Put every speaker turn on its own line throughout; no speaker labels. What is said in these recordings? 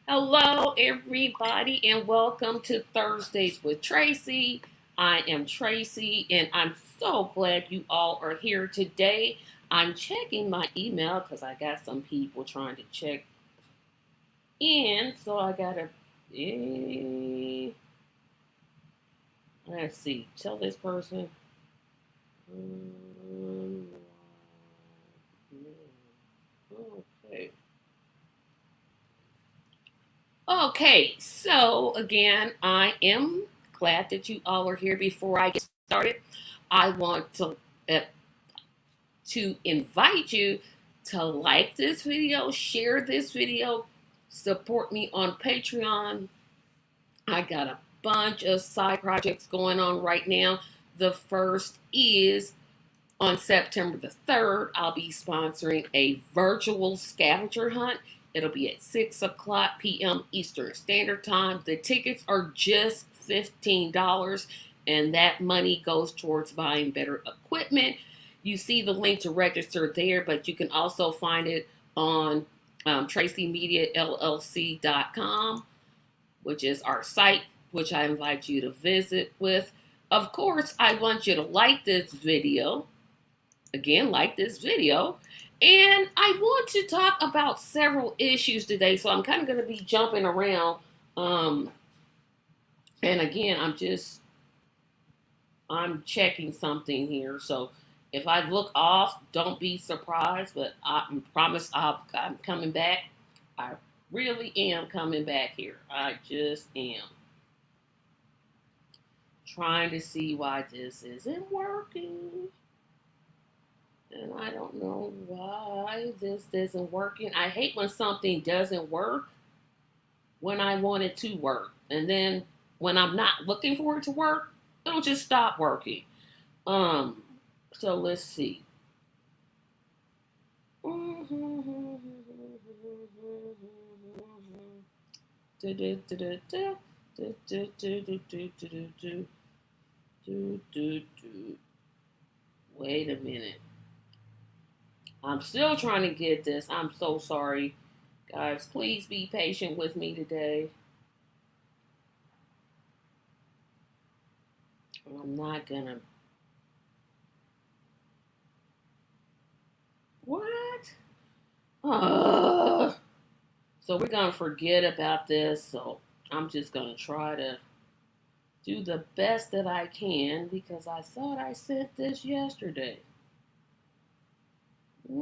Hello, everybody, and welcome to Thursdays with Tracy. I am Tracy, and I'm so glad you all are here today. I'm checking my email because I got some people trying to check in, so I gotta. Let's see. Tell this person. Okay. Okay, so again, I am glad that you all are here. Before I get started, I want uh, to invite you to like this video, share this video, support me on Patreon. I got a bunch of side projects going on right now. The first is on September the 3rd, I'll be sponsoring a virtual scavenger hunt. It'll be at 6 o'clock p.m. Eastern Standard Time. The tickets are just $15, and that money goes towards buying better equipment. You see the link to register there, but you can also find it on TracyMediaLLC.com, which is our site, which I invite you to visit with. Of course, I want you to like this video. Again, like this video. And I want to talk about several issues today, so I'm kind of going to be jumping around. And again, I'm checking something here. So if I look off, don't be surprised, but I promise I'm coming back. I really am coming back here. I just am trying to see why this isn't working. And I don't know why this isn't working. I hate when something doesn't work when I want it to work. And then when I'm not looking for it to work, it'll just stop working. So let's see. Wait a minute. I'm still trying to get this. I'm so sorry. Guys, please be patient with me today. I'm not gonna. What? So we're gonna forget about this. So I'm just gonna try to do the best that I can because I thought I sent this yesterday. So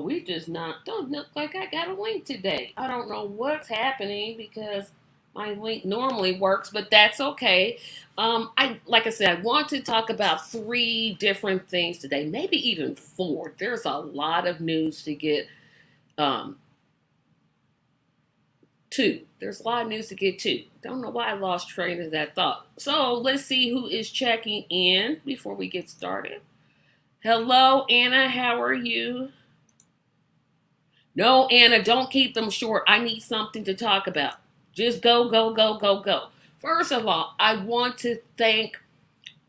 we just don't look like I got a link today. I don't know what's happening because my link normally works, but that's okay. Like I said, I want to talk about 3 different things today, maybe even 4. There's a lot of news to get um, to. There's a lot of news to get to. Don't know why I lost train of that thought. So let's see who is checking in before we get started. Hello, Anna. How are you? No, Anna, don't keep them short. I need something to talk about. Just go, go, go, go, go. First of all, I want to thank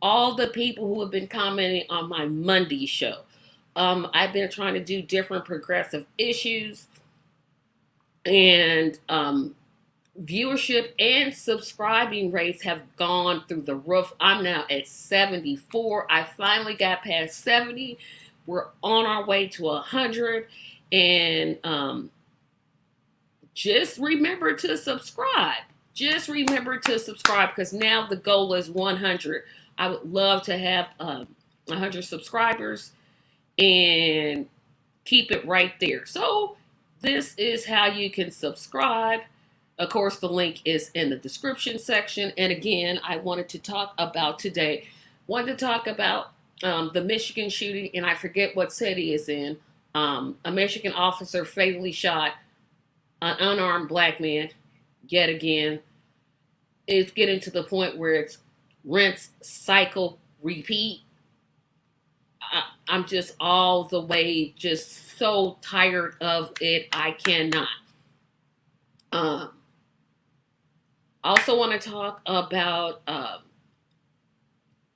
all the people who have been commenting on my Monday show. I've been trying to do different progressive issues, and viewership and subscribing rates have gone through the roof. I'm now at 74. I finally got past 70. We're on our way to 100. And just remember to subscribe. Just remember to subscribe because now the goal is 100. I would love to have 100 subscribers and keep it right there. So this is how you can subscribe. Of course, the link is in the description section. And again, I wanted to talk about today. Wanted to talk about the Michigan shooting, and I forget what city it's in. A Michigan officer fatally shot an unarmed black man yet again. It's getting to the point where it's rinse, cycle, repeat. I'm just all the way just so tired of it. I cannot. Also want to talk about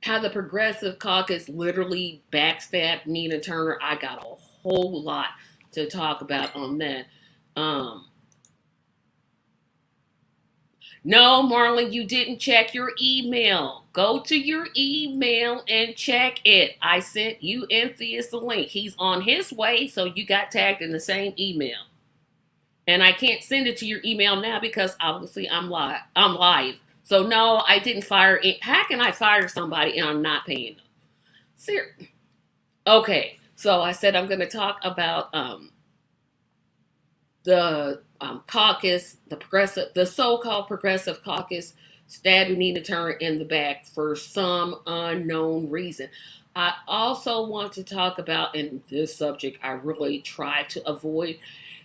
how the Progressive Caucus literally backstabbed Nina Turner. I got a whole lot to talk about on that. Um, no, Marlon, you didn't check your email. Go to your email and check it. I sent you and Theus the link. He's on his way, so you got tagged in the same email. And I can't send it to your email now because obviously I'm live. So no, I didn't fire it. How can I fire somebody and I'm not paying them? Okay, so I said I'm going to talk about the caucus, the so-called progressive caucus, stabbing Nina Turner in the back for some unknown reason. I also want to talk about, and this subject I really try to avoid.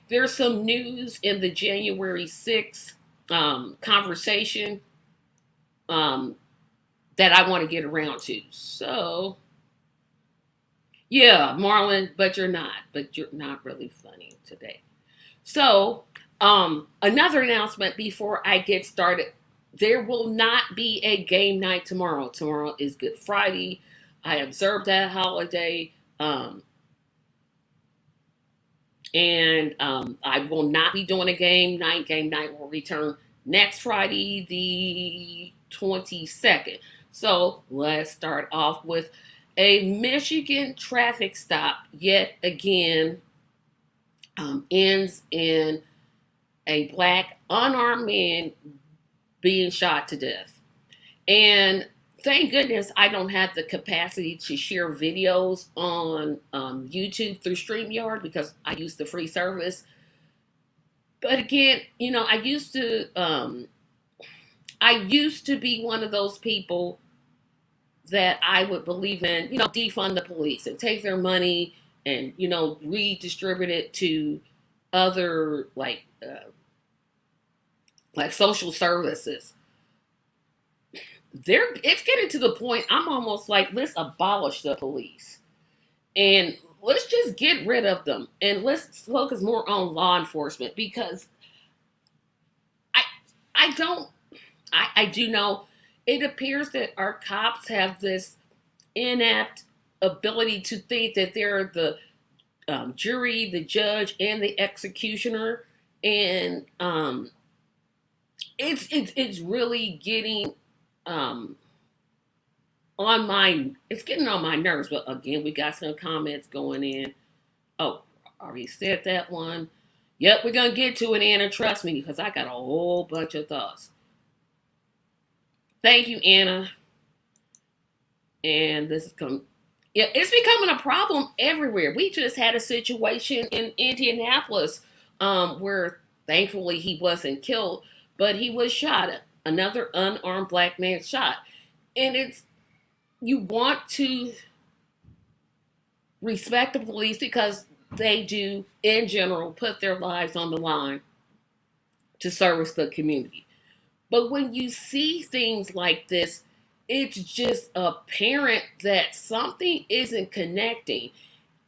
There's some news in the January 6th conversation that I want to get around to. So, yeah, Marlon, but you're not really funny today. So, another announcement before I get started. There will not be a game night tomorrow. Tomorrow is Good Friday. I observed that holiday. And I will not be doing a game night. Game night will return next Friday, the 22nd. So let's start off with a Michigan traffic stop yet again ends in a black unarmed man being shot to death. And thank goodness I don't have the capacity to share videos on YouTube through StreamYard because I use the free service. But again, I used to be one of those people that I would believe in, defund the police and take their money and, redistribute it to other like social services. It's getting to the point I'm almost like, let's abolish the police and let's just get rid of them and let's focus more on law enforcement because I do know it appears that our cops have this inept ability to think that they're the jury, the judge, and the executioner, and it's really getting it's getting on my nerves. But again, we got some comments going in. Oh, I already said that one. Yep, we're gonna get to it, Anna. Trust me, because I got a whole bunch of thoughts. Thank you, Anna. And this is it's becoming a problem everywhere. We just had a situation in Indianapolis where thankfully he wasn't killed, but he was shot. Another unarmed black man shot. And you want to respect the police because they do, in general, put their lives on the line to service the community. But when you see things like this, it's just apparent that something isn't connecting.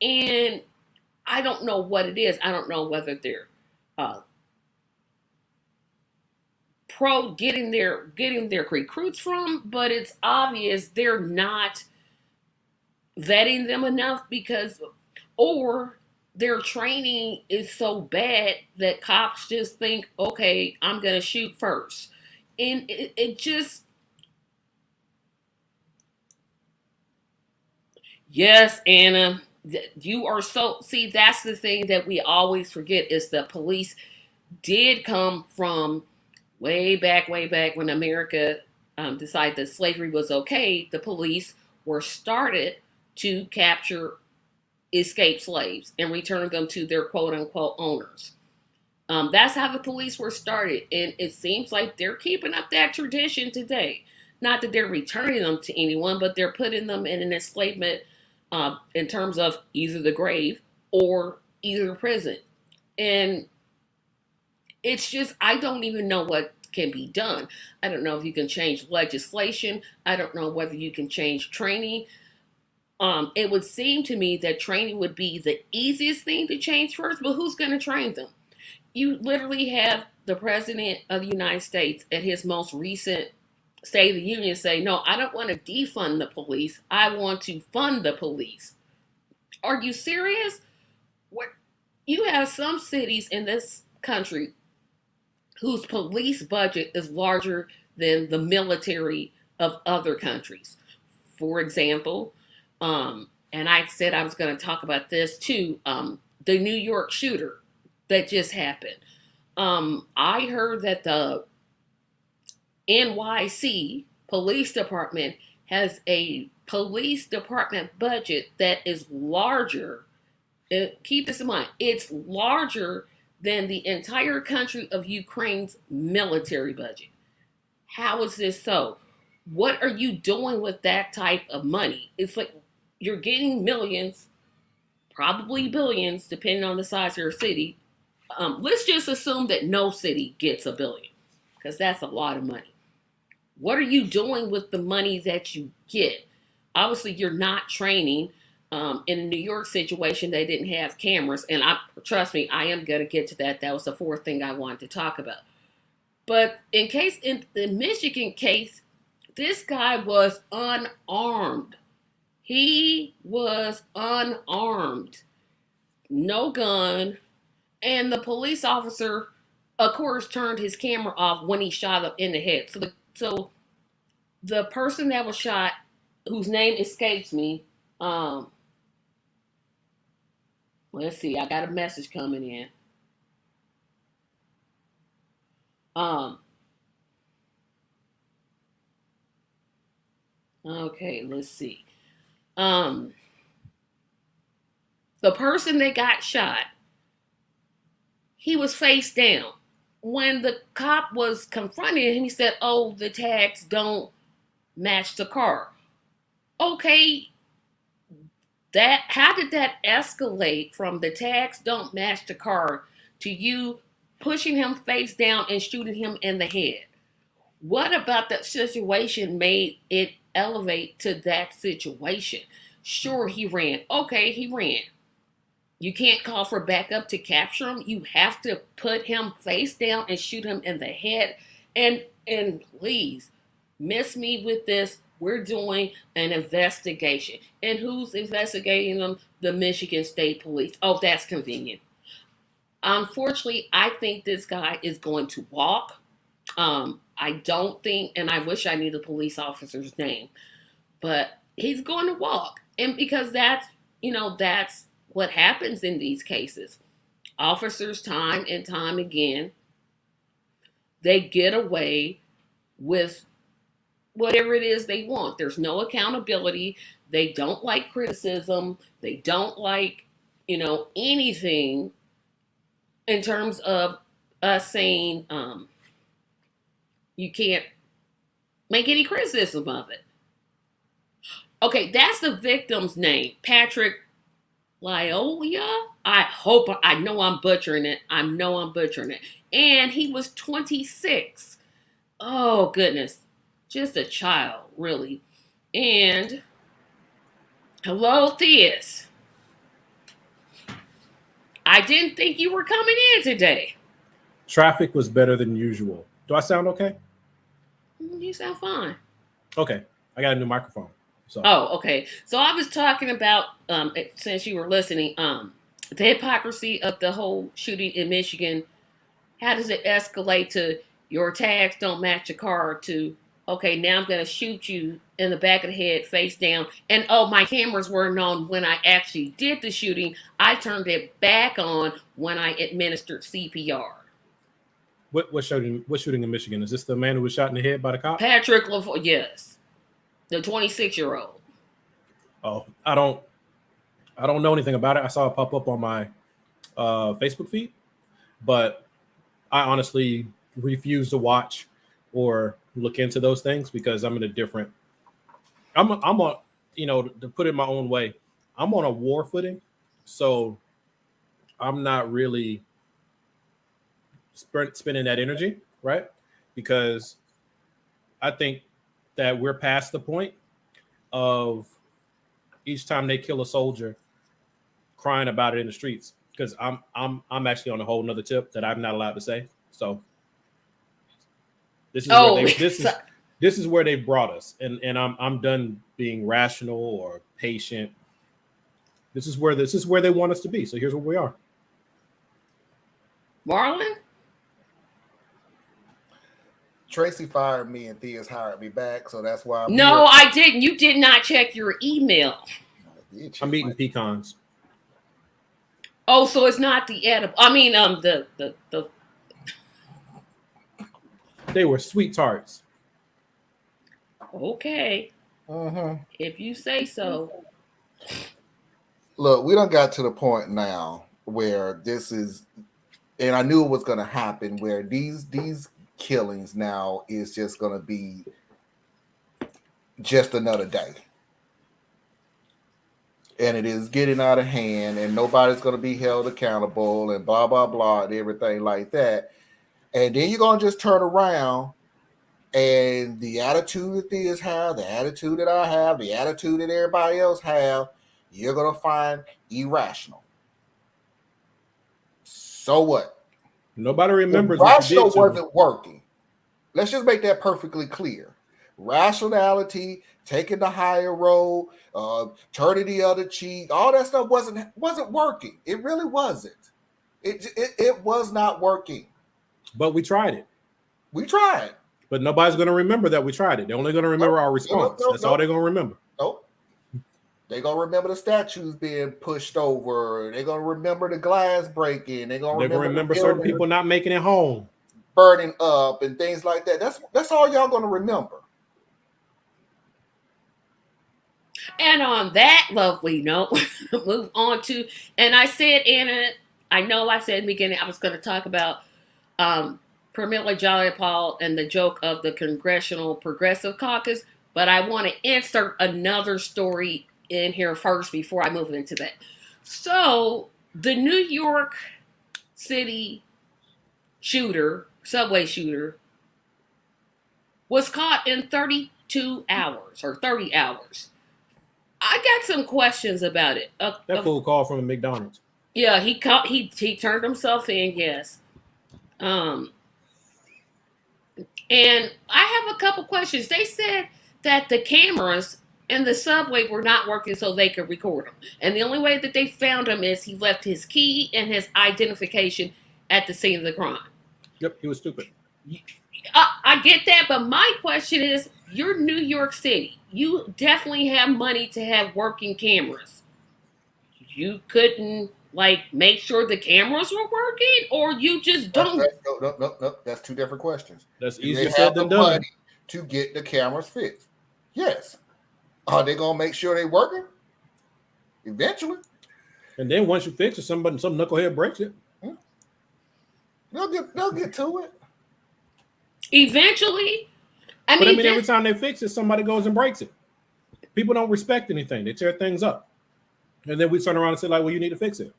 And I don't know what it is. I don't know whether they're getting their recruits from, but it's obvious they're not vetting them enough or their training is so bad that cops just think, okay, I'm gonna shoot first. And it just, yes, Anna, you are see, that's the thing that we always forget is the police did come from way back when America decided that slavery was okay. The police were started to capture escaped slaves and return them to their quote unquote owners. That's how the police were started. And it seems like they're keeping up that tradition today. Not that they're returning them to anyone, but they're putting them in an enslavement in terms of either the grave or either prison. And it's just, I don't even know what can be done. I don't know if you can change legislation. I don't know whether you can change training. It would seem to me that training would be the easiest thing to change first, but who's going to train them? You literally have the President of the United States at his most recent State of the Union say, no, I don't want to defund the police. I want to fund the police. Are you serious? What? You have some cities in this country whose police budget is larger than the military of other countries. For example, and I said I was going to talk about this too, the New York shooter that just happened. I heard that the NYC police department has a police department budget that is larger. Keep this in mind. It's larger than the entire country of Ukraine's military budget. How is this so? What are you doing with that type of money? It's like you're getting millions, probably billions, depending on the size of your city. Let's just assume that no city gets a billion, because that's a lot of money. What are you doing with the money that you get? Obviously, you're not training. In a New York situation, they didn't have cameras, and trust me, I am going to get to that. That was the fourth thing I wanted to talk about. But in the Michigan case, this guy was unarmed. He was unarmed, no gun, and the police officer, of course, turned his camera off when he shot him in the head. So the person that was shot, whose name escapes me, let's see, I got a message coming in. Okay, let's see. The person that got shot, he was face down. When the cop was confronting him, he said, "Oh, the tags don't match the car." Okay, how did that escalate from the tags don't match the car to you pushing him face down and shooting him in the head? What about that situation made it elevate to that situation? Sure, he ran. Okay, he ran. You can't call for backup to capture him. You have to put him face down and shoot him in the head. And please, miss me with this. We're doing an investigation. And who's investigating them? The Michigan State Police. Oh, that's convenient. Unfortunately, I think this guy is going to walk. I don't think, and I wish I knew the police officer's name, but he's going to walk. And because that's what happens in these cases. Officers, time and time again, they get away with whatever it is they want. There's no accountability. They don't like criticism. They don't like, anything in terms of us saying you can't make any criticism of it. Okay, that's the victim's name, Patrick Lyoya. I know I'm butchering it. And he was 26. Oh, goodness. Just a child, really. And, hello, Theus. I didn't think you were coming in today.
Traffic was better than usual. Do I sound okay?
You sound fine.
Okay. I got a new microphone. So.
Oh, okay. So I was talking about, since you were listening, the hypocrisy of the whole shooting in Michigan. How does it escalate to your tags don't match your car to, okay, now I'm going to shoot you in the back of the head, face down. And, oh, my cameras weren't on when I actually did the shooting. I turned it back on when I administered CPR.
What shooting in Michigan? Is this the man who was shot in the head by the cop?
Patrick LaFoy, yes. The 26-year-old.
Oh, I don't know anything about it. I saw it pop up on my Facebook feed, but I honestly refuse to watch or look into those things because I'm in a different. I'm on, to put it my own way. I'm on a war footing, so I'm not really spending that energy, right? Because I think that we're past the point of each time they kill a soldier crying about it in the streets. Because I'm actually on a whole nother tip that I'm not allowed to say. So this this is where they've brought us, and I'm done being rational or patient. This is where they want us to be. So here's where we are.
Marlon?
Tracy fired me and Thea's hired me back, so that's why I'm
No,
here.
I didn't. You did not check your email.
I'm eating pecans.
Oh, so it's not the edible. I mean, the
They were sweet tarts.
Okay. If you say so.
Look, we done got to the point now where this is, and I knew it was going to happen, where these killings now is just going to be just another day. And it is getting out of hand, and nobody's going to be held accountable, and blah, blah, blah, and everything like that. And then you're going to just turn around, and the attitude that these have, the attitude that I have, the attitude that everybody else have, you're going to find irrational. So what?
Nobody remembers
rational wasn't working. Let's just make that perfectly clear. Rationality, taking the higher road, turning the other cheek, all that stuff wasn't working. It really wasn't. It was not working.
But we tried it.
We tried.
But nobody's going to remember that we tried it. They're only going to remember our response. That's all they're going to remember.
Nope. They're going to remember the statues being pushed over. They're going to remember the glass breaking. They're going to remember
certain people not making it home,
burning up and things like that. That's all y'all going to remember.
And on that lovely note, move on to, and I said, Anna, I know I said in the beginning I was going to talk about Pramila Jayapal and the joke of the Congressional Progressive Caucus, but I want to insert another story in here first before I move into that. So, the New York City subway shooter, was caught in 32 hours or 30 hours. I got some questions about it.
That fool called from a McDonald's.
Yeah, he turned himself in, yes. And I have a couple questions. They said that the cameras in the subway were not working so they could record him. And the only way that they found him is he left his key and his identification at the scene of the crime.
Yep, he was stupid.
I get that, but my question is, you're New York City. You definitely have money to have working cameras. You couldn't, make sure the cameras were working, or you just don't?
No. That's two different questions.
That's easier said than done.
To get the cameras fixed. Yes. Are they going to make sure they're working? Eventually.
And then once you fix it, some knucklehead breaks it.
They'll get to it.
Eventually.
Every time they fix it, somebody goes and breaks it. People don't respect anything. They tear things up. And then we turn around and say, well, you need to fix it.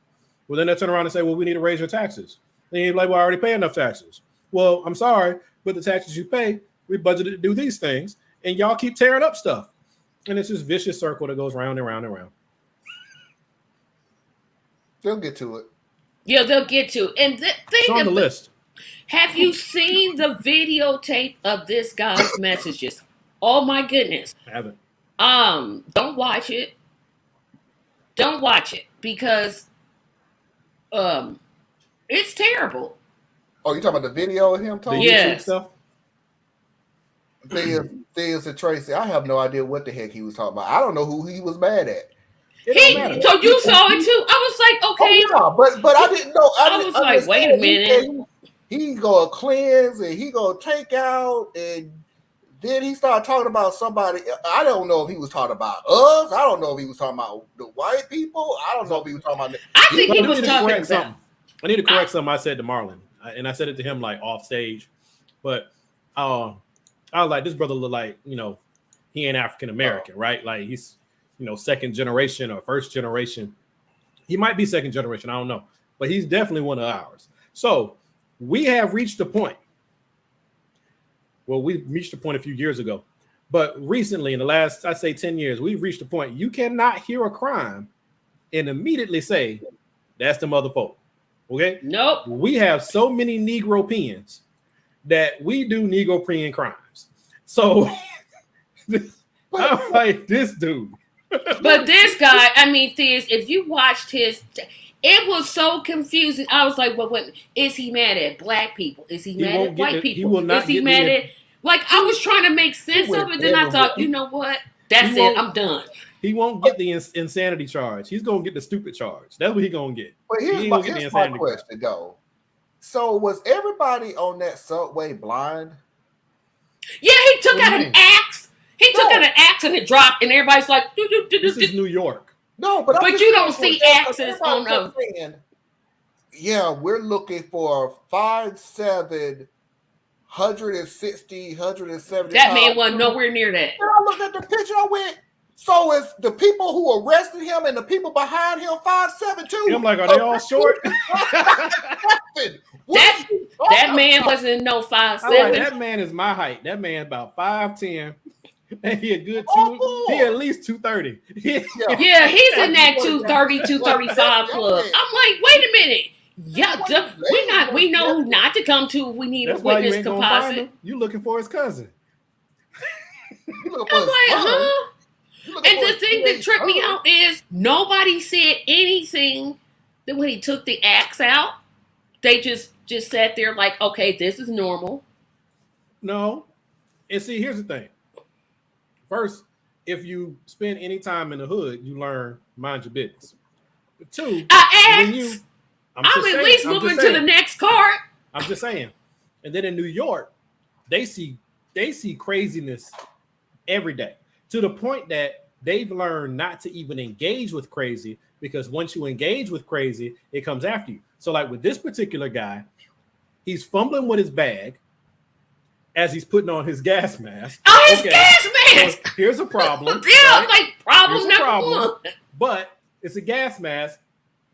Well, then they turn around and say, well, we need to raise your taxes. And you're like, well, I already pay enough taxes. Well, I'm sorry, but the taxes you pay, we budgeted to do these things, and y'all keep tearing up stuff. And it's this vicious circle that goes round and round and round.
They'll get to it.
Yeah, they'll get to it. And
it's on the list.
Have you seen the videotape of this guy's messages? Oh my goodness.
I haven't.
Don't watch it. Don't watch it because it's terrible.
Oh, you talking about the video of him talking?
Yes.
Stuff?
Thing is, Tracy, I have no idea what the heck he was talking about. I don't know who he was mad at.
So you saw it too? I was like, okay.
Oh, yeah, but I didn't know.
I was like, wait a minute.
He gonna cleanse and he gonna take out, and then he started talking about somebody. I don't know if he was talking about us. I don't know if he was talking about the white people. I don't know if he was talking about.
I think he was talking about
something. I need to correct something I said to Marlon, and I said it to him off stage, but I was like, this brother look like he ain't African American, right? Like he's second generation or first generation. He might be second generation, I don't know, but he's definitely one of ours. So we have reached a point. Well, we reached a point a few years ago, but recently in the last, I'd say 10 years, we've reached a point you cannot hear a crime and immediately say that's the mother folk. Okay?
Nope.
We have so many Negro-peans that we do Negro-pean crimes. So I'm like, this dude.
But this guy, I mean, this, if you watched his, it was so confusing. I was like, well, what, is he mad at black people? Is he mad at white people?
He will not
is he
get
mad at, like, I was trying to make sense of it. Then I thought, you know what? That's it. I'm done.
He won't get the insanity charge. He's going to get the stupid charge. That's what he's going to get.
But here's my question, though. So was everybody on that subway blind?
Yeah, he took out an axe. He took out an axe and it dropped, and everybody's like,
this is New York.
No, but
you don't see axes on them.
Yeah, we're looking for 5'7", 160, 170.
That man wasn't nowhere near that.
And I looked at the picture, I went, so is the people who arrested him and the people behind him 5'7" too?
I'm like, are they all short?
that man wasn't no 5'7".
Like, that man is my height. That man about 5'10". And he a good he at least 230.
Yeah, he's in that 230, 235 club. I'm like, wait a minute. Yeah, we know who not to come to if we need a witness composite.
You looking for his cousin.
I'm like, huh? And the thing that tripped me out is nobody said anything that when he took the axe out, they just sat there like, okay, this is normal.
No. And see, here's the thing. First, if you spend any time in the hood, you learn mind your business. But two, I'm at least moving to the next card. I'm just saying. And then in New York, they see craziness every day, to the point that they've learned not to even engage with crazy, because once you engage with crazy, it comes after you. So like with this particular guy, he's fumbling with his bag as he's putting on his gas mask.
Oh, his gas mask!
So here's a problem.
Yeah, right? Like problem number one.
But it's a gas mask.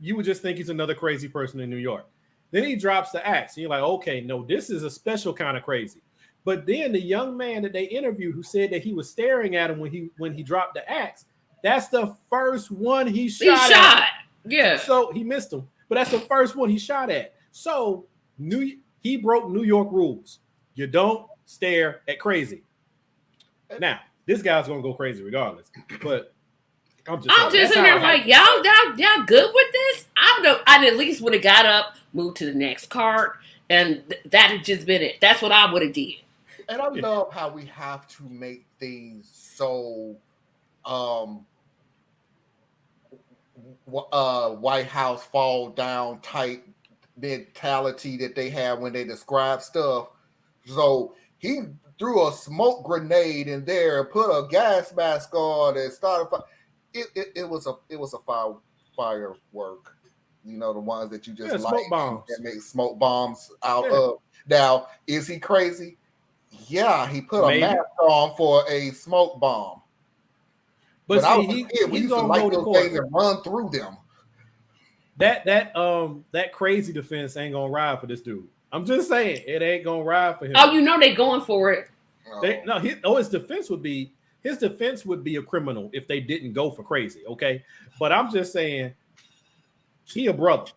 You would just think he's another crazy person in New York. Then he drops the axe. And you're like, okay, no, this is a special kind of crazy. But then the young man that they interviewed who said that he was staring at him when he dropped the axe, that's the first one he shot at.
Yeah.
So he missed him. But that's the first one he shot at. So he broke New York rules. You don't stare at crazy. Now, this guy's going to go crazy regardless. But I'm just
in there like, y'all good with this? I at least would have got up, moved to the next cart, and that had just been it. That's what I would have did.
And I love how we have to make things so White House fall down type mentality that they have when they describe stuff. So he threw a smoke grenade in there, put a gas mask on, and started. It was a firework. You know, the ones that you just light
smoke bombs.
That make smoke bombs out of. Now, is he crazy? Yeah, he put a mask on for a smoke bomb. But I was a kid. We used to light those things and run through them.
That crazy defense ain't gonna ride for this dude. I'm just saying, it ain't gonna ride for him.
Oh, you know they going for it.
His defense would be a criminal if they didn't go for crazy. Okay, but I'm just saying, he a brother.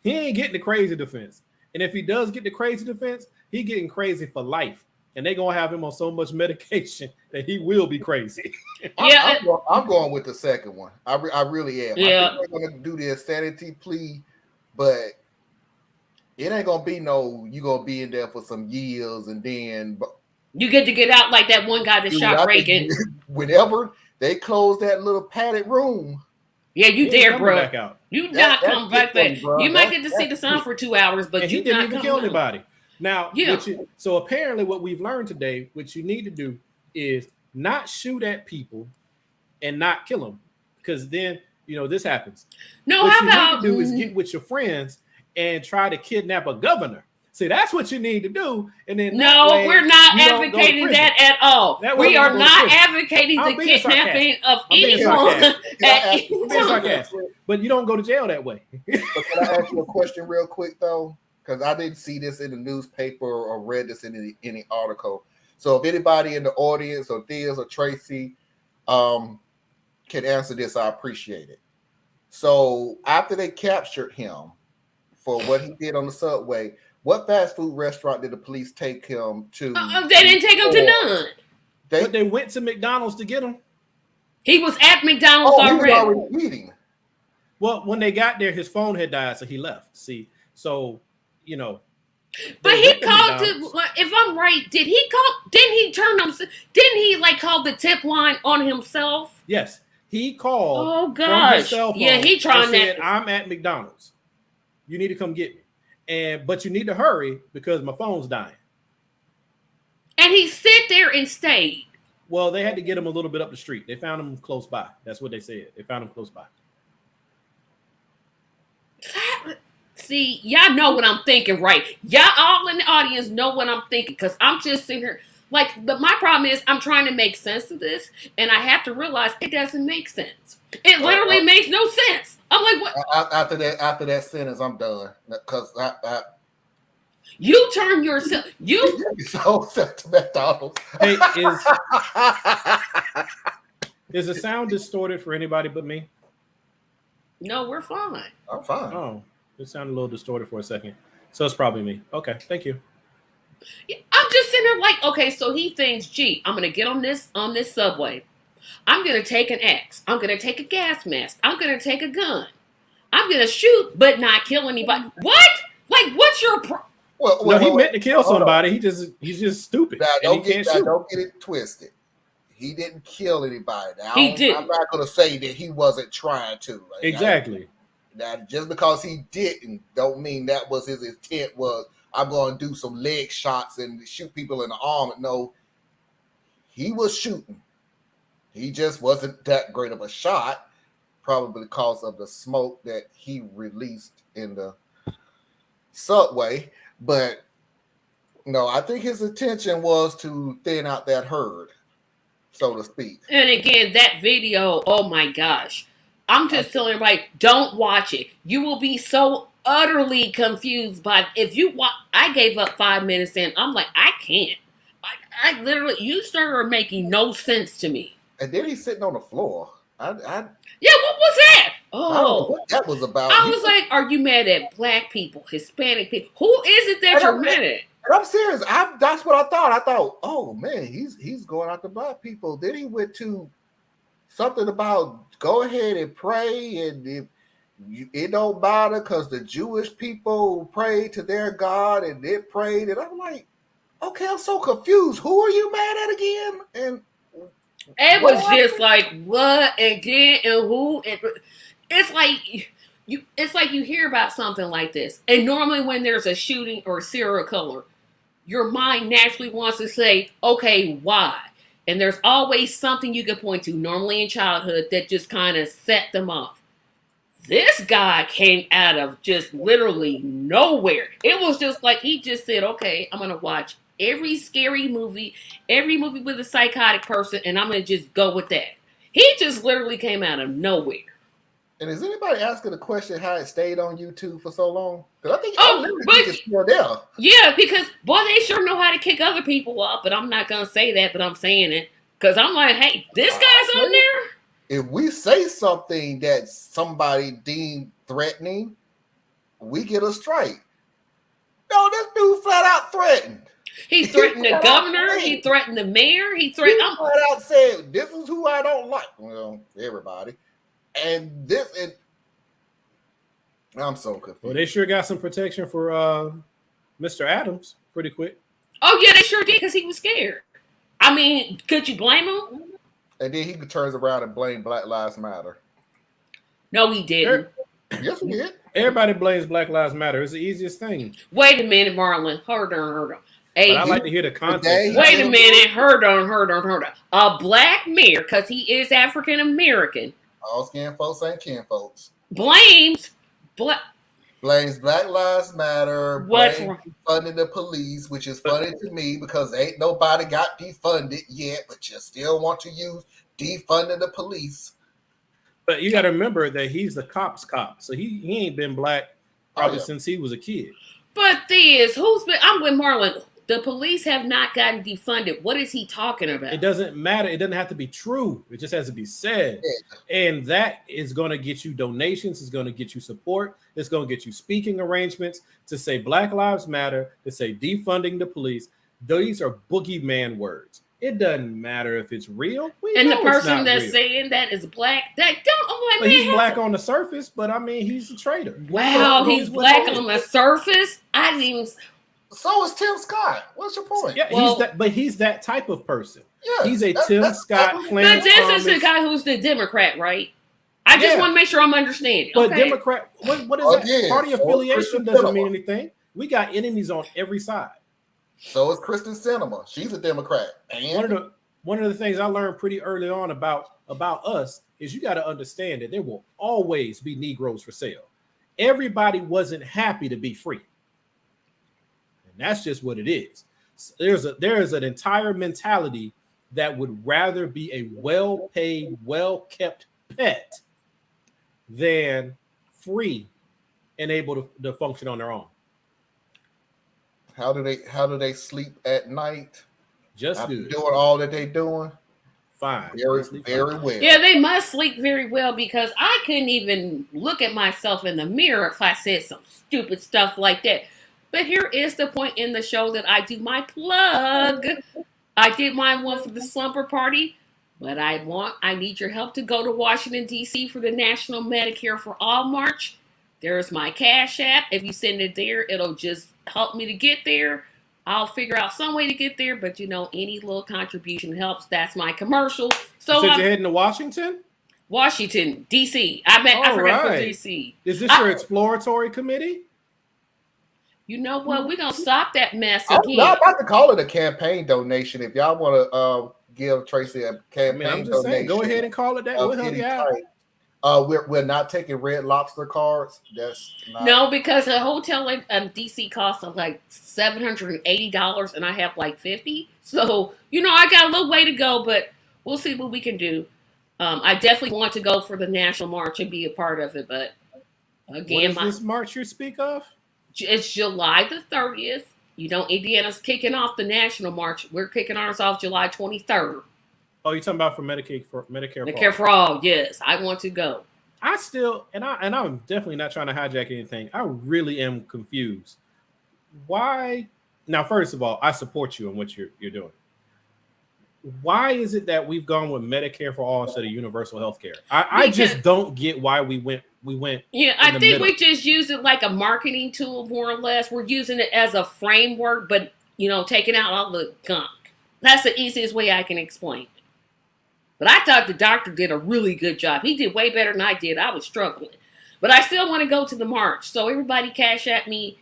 He ain't getting the crazy defense, and if he does get the crazy defense, he getting crazy for life. And they gonna have him on so much medication that he will be crazy.
Yeah,
I'm going with the second one. I really am.
Yeah,
I think they're gonna do the insanity plea, but it ain't gonna be you gonna be in there for some years and then
you get to get out like that one guy that shot Reagan.
Whenever they close that little padded room.
Yeah, you there, bro.
Back out.
You not come back there. You might get to see the sun for 2 hours, but you
didn't
not
even kill anybody. Now,
yeah.
So apparently what we've learned today, what you need to do is not shoot at people and not kill them, because then, this happens.
No,
what
how
you
about
need to do is get with your friends and try to kidnap a governor. See, that's what you need to do. And then
we're not advocating that at all. We are not advocating the kidnapping of anyone.
But you don't go to jail that way.
But can I ask you a question real quick, though? Because I didn't see this in the newspaper or read this in any article. So if anybody in the audience, or Theas or Tracy, can answer this, I appreciate it. So after they captured him for what he did on the subway, what fast food restaurant did the police take him to?
They didn't take him to none.
But they went to McDonald's to get him.
He was at McDonald's already.
He was already eating.
Well, when they got there, his phone had died, so he left. See, so
But he called to, if I'm right, did he call? Didn't he turn him? Didn't he like call the tip line on himself?
Yes, he called.
Oh gosh,
from his cell phone.
Yeah, he trying
that. I'm at McDonald's. You need to come get me, but you need to hurry because my phone's dying.
And he sit there and stayed.
Well, they had to get him a little bit up the street. They found him close by. That's what they said. They found him close by.
See, y'all know what I'm thinking, right? Y'all all in the audience know what I'm thinking because I'm just sitting here. Like, but my problem is I'm trying to make sense of this, and I have to realize it doesn't make sense. It literally makes no sense. I'm like, what?
After that sentence, I'm done because
you turn yourself. You
so set to McDonald's.
Hey, is the sound distorted for anybody but me?
No, we're fine.
I'm fine.
Oh, it sounded a little distorted for a second. So it's probably me. Okay, thank you.
I'm just sitting there like, okay, so he thinks, gee, I'm gonna get on this subway. I'm gonna take an axe. I'm gonna take a gas mask. I'm gonna take a gun. I'm gonna shoot, but not kill anybody. What? Like, what's your
Well, he meant to kill somebody. He's just stupid.
Don't get it twisted. He didn't kill anybody. Now,
he did.
I'm not going to say that he wasn't trying to. Like,
exactly.
Now, just because he didn't, don't mean that was his intent. Was I'm going to do some leg shots and shoot people in the arm? No, he was shooting. He just wasn't that great of a shot, probably because of the smoke that he released in the subway. But no, I think his intention was to thin out that herd, so to speak.
And again, that video, oh my gosh. I'm just telling everybody, don't watch it. You will be so utterly confused by if you watch. I gave up 5 minutes in. I'm like, I can't. I literally, you started making no sense to me.
And then he's sitting on the floor.
Yeah, what was that?
I don't know what that was about.
I was like, are you mad at black people, Hispanic people? Who is it that you're mad at?
I'm serious. That's what I thought. I thought, oh man, he's going after black people. Then he went to something about go ahead and pray, and it don't matter because the Jewish people prayed to their God and they prayed. And I'm like, okay, I'm so confused. Who are you mad at again? And
it was just like what again and who? And it's like you hear about something like this, and normally when there's a shooting or a serial killer, your mind naturally wants to say, okay, why? And there's always something you can point to, normally in childhood, that just kind of set them off. This guy came out of just literally nowhere. It was just like he just said, okay, I'm going to watch every scary movie, every movie with a psychotic person, and I'm going to just go with that. He just literally came out of nowhere.
And is anybody asking the question how it stayed on YouTube for so long? Because I think
it's
still there.
Yeah, because boy, they sure know how to kick other people up, but I'm not gonna say that, but I'm saying it because I'm like, hey, this guy's on there.
If we say something that somebody deemed threatening, we get a strike. No, this dude flat out threatened.
He threatened the governor. He threatened the mayor. He threatened.
He flat out said, "This is who I don't like." Well, everybody. And I'm so confused.
Well, they sure got some protection for Mr. Adams pretty quick.
Oh yeah, they sure did because he was scared. I mean, could you blame him?
And then he turns around and blame Black Lives Matter.
No, he didn't.
Yes, he did.
Everybody blames Black Lives Matter. It's the easiest thing.
Wait a minute, Marlon. Hold on. Hey,
but I like to hear the context.
Wait a minute. Hold on. A black mayor, because he is African American.
All skin folks ain't kin folks.
Blames
Black Lives Matter.
What's wrong?
Funding the police, which is funny to me because ain't nobody got defunded yet, but you still want to use defunding the police.
But you got to remember that he's the cop's cop, so he ain't been black probably since he was a kid.
But I'm with Marlon. The police have not gotten defunded. What is he talking about?
It doesn't matter. It doesn't have to be true. It just has to be said. Yeah. And that is going to get you donations. It's going to get you support. It's going to get you speaking arrangements to say Black Lives Matter, to say defunding the police. These are boogeyman words. It doesn't matter if it's real. We
And the
know it's
person
not
that's
real.
saying that is black. That don't. I'm like,
But
man,
he's black on the surface. But I mean, he's a traitor.
wow,
So it
he's
is what it
black
is.
on the surface. I didn't even.
So is Tim Scott. What's your point?
Yeah,
Well-
he's that. But he's that type of person.
Yeah,
He's a Tim
that's
Scott,
exactly-
Clarence
But this is the
Thomas.
guy who's the Democrat, right? I just
Yeah.
want to make sure I'm understanding.
But
Okay.
Democrat, what is that?
Again,
Party
so is
affiliation
Kristen
doesn't mean
Sinema.
anything. We got enemies on every side.
So is Kristen Sinema. She's a Democrat. And
One of the things I learned pretty early on about us is you got to understand that there will always be Negroes for sale. Everybody wasn't happy to be free, and that's just what it is. There is an entire mentality that would rather be a well-paid, well-kept pet than free and able to function on their own.
how do they sleep at night?
Just
After
good.
doing all that they doing?
Fine.
Very,
Sleep
very
fine.
well.
Yeah, they must sleep very well because I couldn't even look at myself in the mirror if I said some stupid stuff like that. But here is the point in the show that I do my plug. I did my one for the slumber party, but I need your help to go to Washington, D.C. for the National Medicare for All March. There's my Cash App. If you send it there, it'll just help me to get there. I'll figure out some way to get there, but any little contribution helps. That's my commercial. So
You said
I'm
you're heading to Washington?
Washington, D.C. I forgot for
right.
D.C.
Is this your exploratory committee?
You know what? We're going to stop that mess
I'm
again.
not about to call it a campaign donation. If y'all want to give Tracy a
I
campaign
mean, I'm just saying,
donation,
go ahead and call it that. We'll help you out.
We're not taking Red Lobster cards. That's not.
No, because a hotel in D.C. costs like $780, and I have like $50. So, I got a little way to go, but we'll see what we can do. I definitely want to go for the National March and be a part of it, but again,
what is this march you speak of?
It's July the 30th. Indiana's kicking off the National March. We're kicking ours off July 23rd.
Oh, you're talking about for Medicare
Medicare for all. Yes, I want to go.
I still, and I'm definitely not trying to hijack anything. I really am confused. Why? Now, first of all, I support you in what you're doing. Why is it that we've gone with Medicare for all instead of universal health care? I just don't get why we went.
Yeah, I think we just use it like a marketing tool, more or less. We're using it as a framework, but taking out all the gunk. That's the easiest way I can explain it. But I thought the doctor did a really good job. He did way better than I did. I was struggling. But I still want to go to the march. So everybody cash at me,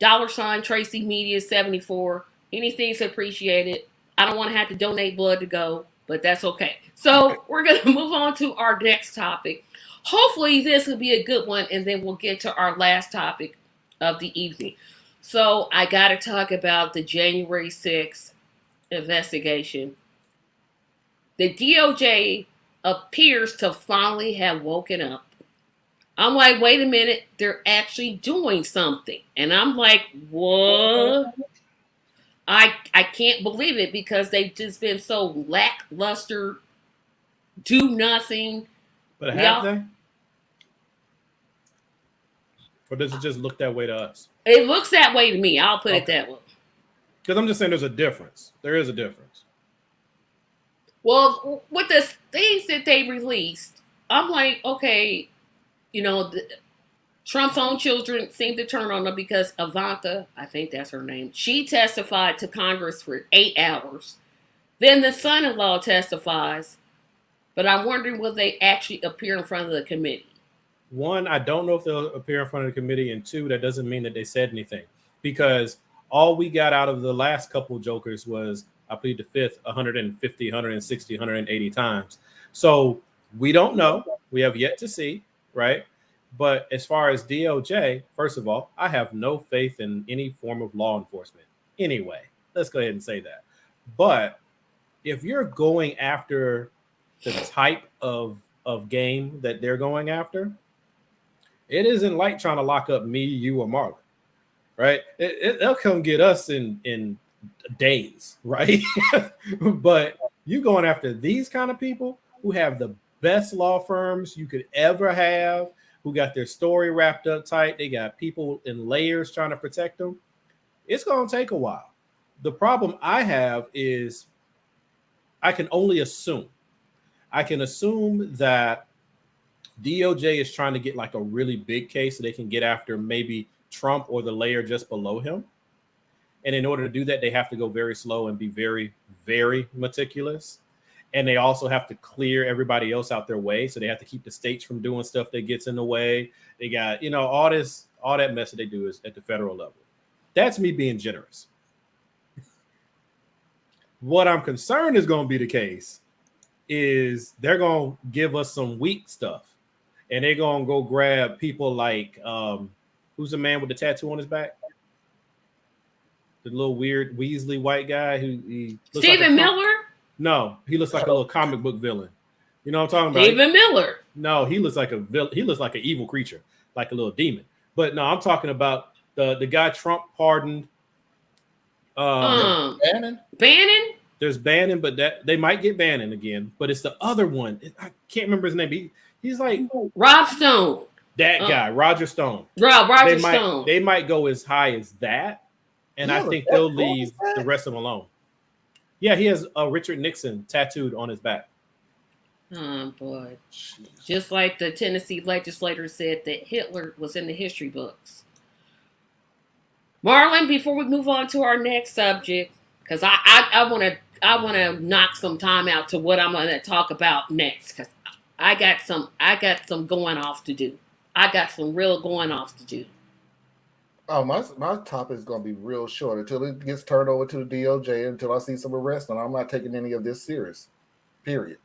$ Tracy Media 74. Anything's appreciated. I don't want to have to donate blood to go, but that's okay. So we're going to move on to our next topic. Hopefully this will be a good one, and then we'll get to our last topic of the evening. So I got to talk about the January 6th investigation. The DOJ appears to finally have woken up. I'm like, wait a minute, they're actually doing something. And I'm like, what? I can't believe it because they've just been so lackluster, do nothing.
But have they? Or does it just look that way to us?
It looks that way to me. I'll put it that way.
Because I'm just saying there's a difference. There is a difference.
Well, with the things that they released, I'm like, okay, Trump's own children seem to turn on them because Ivanka, I think that's her name, she testified to Congress for 8 hours. Then the son-in-law testifies, but I'm wondering will they actually appear in front of the committee?
One, I don't know if they'll appear in front of the committee, and two, that doesn't mean that they said anything because all we got out of the last couple jokers was, I plead the fifth, 150, 160, 180 times. So we don't know. We have yet to see, right? But as far as DOJ, first of all, I have no faith in any form of law enforcement. Anyway, let's go ahead and say that. But if you're going after the type of game that they're going after, it isn't like trying to lock up me, you, or Marlon, right? They'll come get us in days, right? But you going after these kind of people who have the best law firms you could ever have, who got their story wrapped up tight. They got people in layers trying to protect them. It's going to take a while. The problem I have is I can only assume. I can assume that DOJ is trying to get like a really big case so they can get after maybe Trump or the layer just below him. And in order to do that, they have to go very slow and be very, very meticulous. And they also have to clear everybody else out their way. So they have to keep the states from doing stuff that gets in the way. They got, all that mess that they do is at the federal level. That's me being generous. What I'm concerned is going to be the case is they're going to give us some weak stuff. And they're going to go grab people like, who's the man with the tattoo on his back? The little weird Weasley white guy who he looks
Stephen Miller?
No, he looks like a little comic book villain. You know what I'm talking about?
Stephen Miller.
No, he looks like a villain. He looks like an evil creature, like a little demon. But no, I'm talking about the guy Trump pardoned.
Bannon?
Bannon?
There's Bannon, but that they might get Bannon again. But it's the other one. I can't remember his name. He's like
Rob Stone.
That guy, Roger Stone.
Roger Stone.
They might go as high as that. And I think they'll leave the rest of them alone. Yeah, he has Richard Nixon tattooed on his back.
Oh, boy. Just like the Tennessee legislator said that Hitler was in the history books. Marlon, before we move on to our next subject, because I want to knock some time out to what I'm going to talk about next, because I got some going off to do. I got some real going off to do.
Oh, my topic is going to be real short until it gets turned over to the DOJ, until I see some arrests, and I'm not taking any of this serious, period.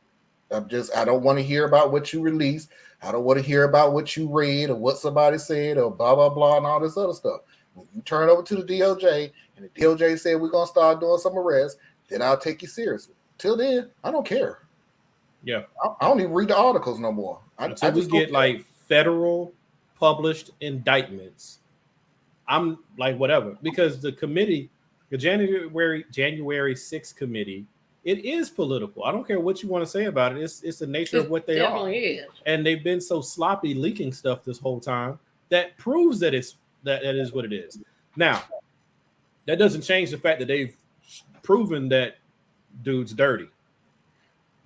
I don't want to hear about what you released. I don't want to hear about what you read or what somebody said or blah, blah, blah, and all this other stuff. When you turn over to the DOJ and the DOJ said we're going to start doing some arrests, then I'll take you seriously. Till then, I don't care.
Yeah.
I don't even read the articles no more.
Until we get like federal published indictments, I'm like, whatever, because the committee, the January 6th committee, it is political. I don't care what you want to say about it. It's the nature of what they are.
Is.
And they've been so sloppy leaking stuff this whole time that proves that that is what it is. Now, that doesn't change the fact that they've proven that dude's dirty.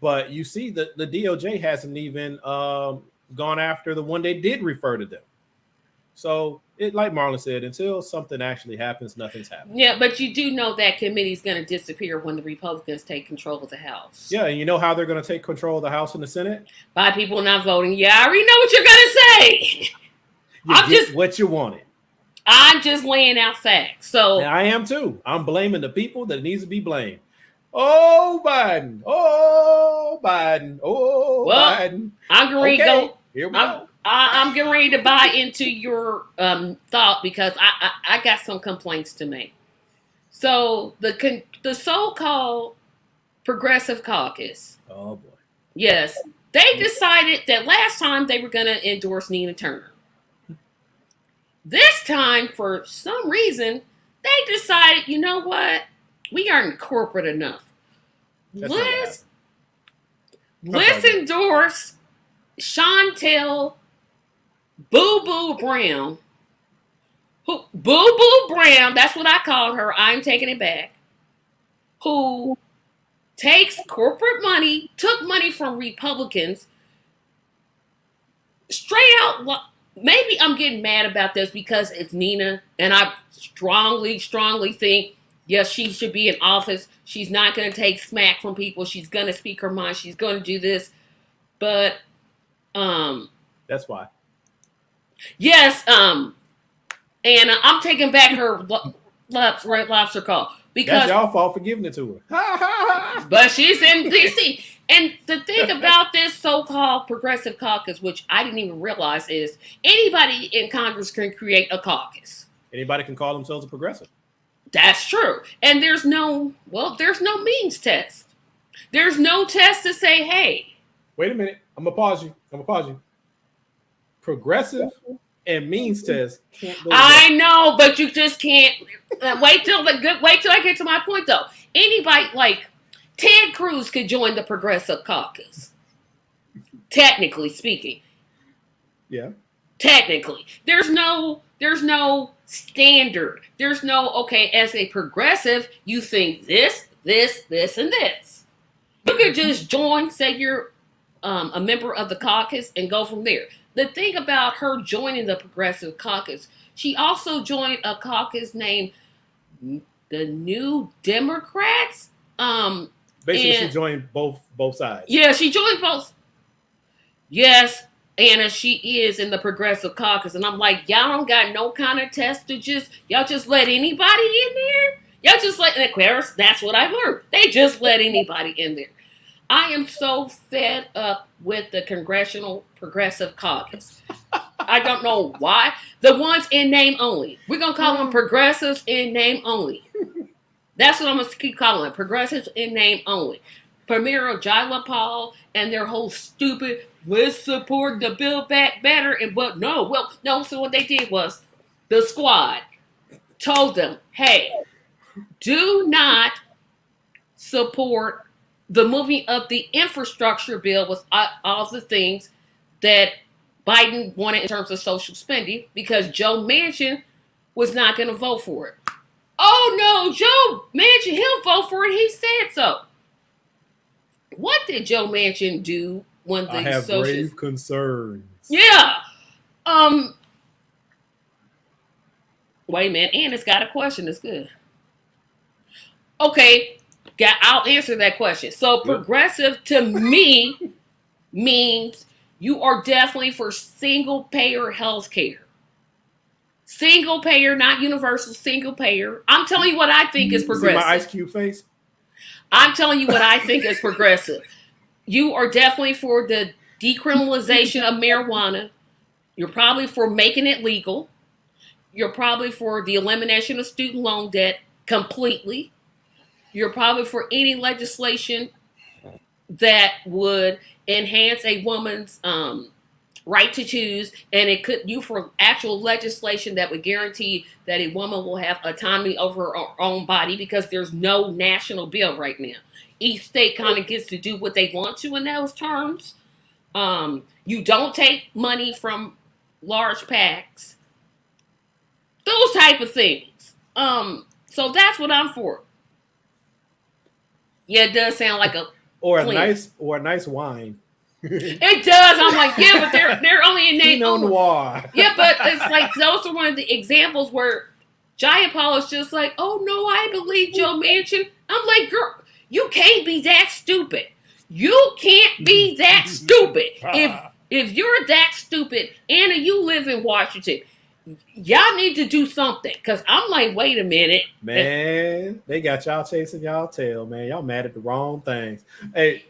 But you see that the DOJ hasn't even gone after the one they did refer to them. So, like Marlon said, until something actually happens, nothing's happening.
Yeah, but you do know that committee's going to disappear when the Republicans take control of the House.
Yeah, and you know how they're going to take control of the House and the Senate?
By people not voting. Yeah, I already know what you're going to say.
You get what you wanted.
I'm just laying out facts. So
and I am too. I'm blaming the people that needs to be blamed. Oh, Biden. Oh, Biden. Oh, well, Biden.
I'm going to go.
Here we go.
I'm getting ready to buy into your thought because I got some complaints to make. So the so-called Progressive Caucus.
Oh boy.
Yes, they decided that last time they were going to endorse Nina Turner. This time, for some reason, they decided, you know what? We aren't corporate enough. Let's endorse Chantel Boo Boo Brown. Boo Boo Brown, that's what I call her. I'm taking it back. Who takes corporate money, took money from Republicans, straight out. Maybe I'm getting mad about this because it's Nina, and I strongly think, yes, she should be in office. She's not going to take smack from people. She's going to speak her mind. She's going to do this. But,
that's why.
Yes, and I'm taking back her Red Lobster call. Because
that's y'all fault for giving it to her.
But she's in D.C. And the thing about this so-called Progressive Caucus, which I didn't even realize, is anybody in Congress can create a caucus.
Anybody can call themselves a progressive.
That's true. And there's no means test. There's no test to say, hey.
Wait a minute. I'm going to pause you. Progressive and means test can't go
I know, but you just can't. Wait till I get to my point, though. Anybody like Ted Cruz could join the Progressive Caucus. Technically speaking.
Yeah.
Technically. There's no standard. There's no, okay, as a progressive, you think this, and this. could just join, say you're a member of the caucus, and go from there. The thing about her joining the Progressive Caucus, she also joined a caucus named the New Democrats.
Basically, she joined both sides.
Yeah, she joined both. Yes, Anna, she is in the Progressive Caucus, and I'm like, y'all don't got no kind of test to y'all just let anybody in there. Y'all just let Aquarius. That's what I heard. They just let anybody in there. I am so fed up with the Congressional Progressive Caucus. I don't know why. The ones in name only. We're going to call them progressives in name only. That's what I'm going to keep calling them. Progressives in name only. Premier Jayapal and their whole stupid, let's support the Build Back Better. And but no. So what they did was the squad told them, hey, do not support the moving of the infrastructure bill with all the things that Biden wanted in terms of social spending because Joe Manchin was not going to vote for it. Oh no, Joe Manchin, he'll vote for it. He said so. What did Joe Manchin do when the
I have grave concerns.
Yeah. Wait a minute, Anna's got a question. It's good. Okay. I'll answer that question. So progressive to me means you are definitely for single payer health care. Single payer, not universal, single payer. I'm telling you what I think is progressive.
See my Ice Cube face?
I'm telling you what I think is progressive. You are definitely for the decriminalization of marijuana. You're probably for making it legal. You're probably for the elimination of student loan debt completely. You're probably for any legislation that would enhance a woman's right to choose, and you for actual legislation that would guarantee that a woman will have autonomy over her own body because there's no national bill right now. Each state kind of gets to do what they want to in those terms. You don't take money from large PACs. Those type of things. So that's what I'm for. Yeah, it does sound like a
nice wine.
It does. I'm like, yeah, but they're only in name
only. Noir.
Yeah, but it's like those are one of the examples where Jayapal is just like, oh no, I believe Joe Manchin. I'm like, girl, you can't be that stupid. You can't be that stupid. If you're that stupid, Anna, you live in Washington. Y'all need to do something. Because I'm like, wait a minute.
Man, they got y'all chasing y'all tail, man. Y'all mad at the wrong things. Hey,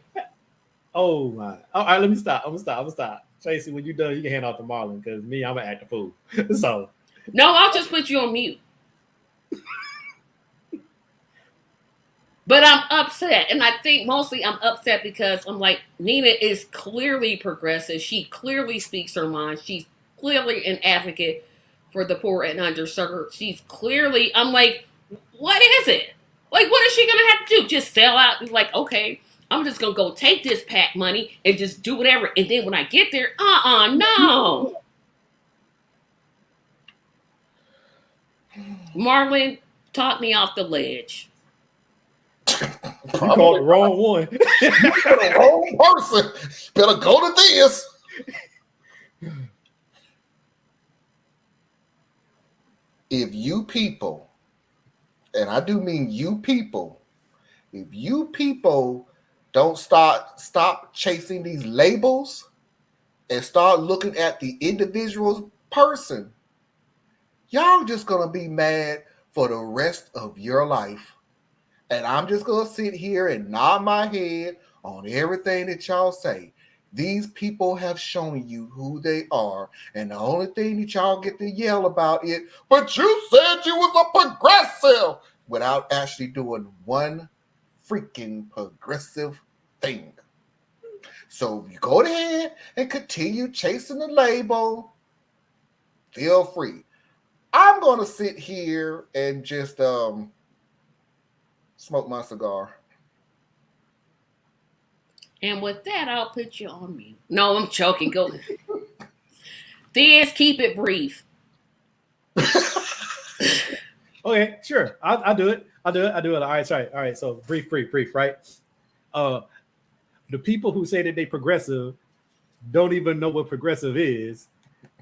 oh my. All right, let me stop. I'm gonna stop. Tracy, when you done, you can hand off to Marlon because me, I'm gonna act the fool. So.
No, I'll just put you on mute. But I'm upset. And I think mostly I'm upset because I'm like, Nina is clearly progressive. She clearly speaks her mind. She's clearly an advocate for the poor and underserved. She's clearly, I'm like, what is it? Like, what is she going to have to do? Just sell out? Like, okay, I'm just going to go take this PAC money and just do whatever. And then when I get there, no. Marlon, talk me off the ledge.
You called the wrong one.
You called the wrong person. Better go to this. If you people, and I do mean you people, if you people don't stop chasing these labels and start looking at the individual person, y'all just gonna be mad for the rest of your life. And I'm just gonna sit here and nod my head on everything that y'all say. These people have shown you who they are, and the only thing that y'all get to yell about is, but you said you was a progressive, without actually doing one freaking progressive thing. So you go ahead and continue chasing the label. Feel free. I'm gonna sit here and just smoke my cigar.
And with that, I'll put you on mute. No, I'm joking. Go. This, keep it brief.
Okay, sure. I'll do it. All right. So brief, right? the people who say that they progressive don't even know what progressive is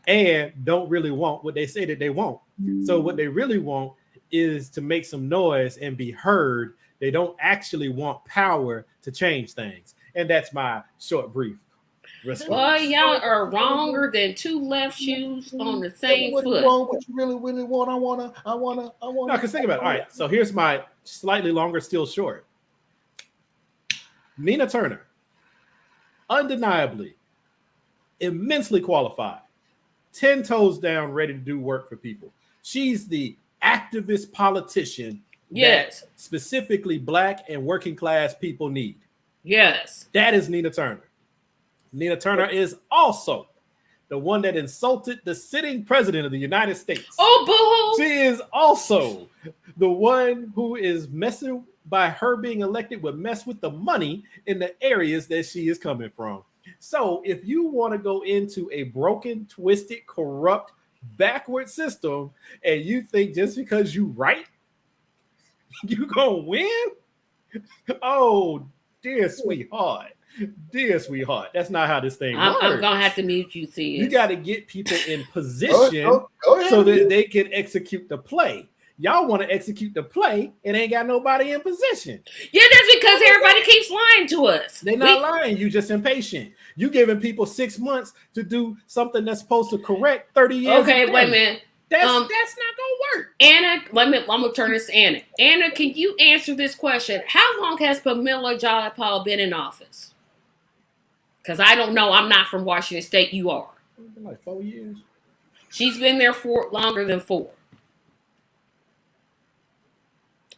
and don't really want what they say that they want. So what they really want is to make some noise and be heard. They don't actually want power to change things. And that's my short brief response.
Well, y'all are wronger than two left shoes on the same
What
foot.
you want, what you really want. I wanna.
No, because think about it. All right, so here's my slightly longer, still short. Nina Turner, undeniably, immensely qualified, 10 toes down, ready to do work for people. She's the activist politician
Yes.
that specifically Black and working class people need.
Yes.
That is Nina Turner. Nina Turner is also the one that insulted the sitting president of the United States.
Oh, boo!
She is also the one who is messing by her being elected would mess with the money in the areas that she is coming from. So if you want to go into a broken, twisted, corrupt, backward system and you think just because you right, you gonna win? Oh, dear sweetheart. Dear sweetheart, that's not how this thing works.
I'm gonna have to mute you, Tia.
You got to get people in position
Go ahead.
so that they can execute the play. Y'all want to execute the play and ain't got nobody in position.
Yeah, that's because everybody keeps lying to us.
They're not lying. You just impatient. You giving people 6 months to do something that's supposed to correct 30 years.
Okay, wait a minute.
That's not gonna work.
Anna, I'm gonna turn this to Anna. Anna, can you answer this question? How long has Pamela Jayapal been in office? Because I don't know. I'm not from Washington State. You are.
Like 4 years.
She's been there for longer than 4.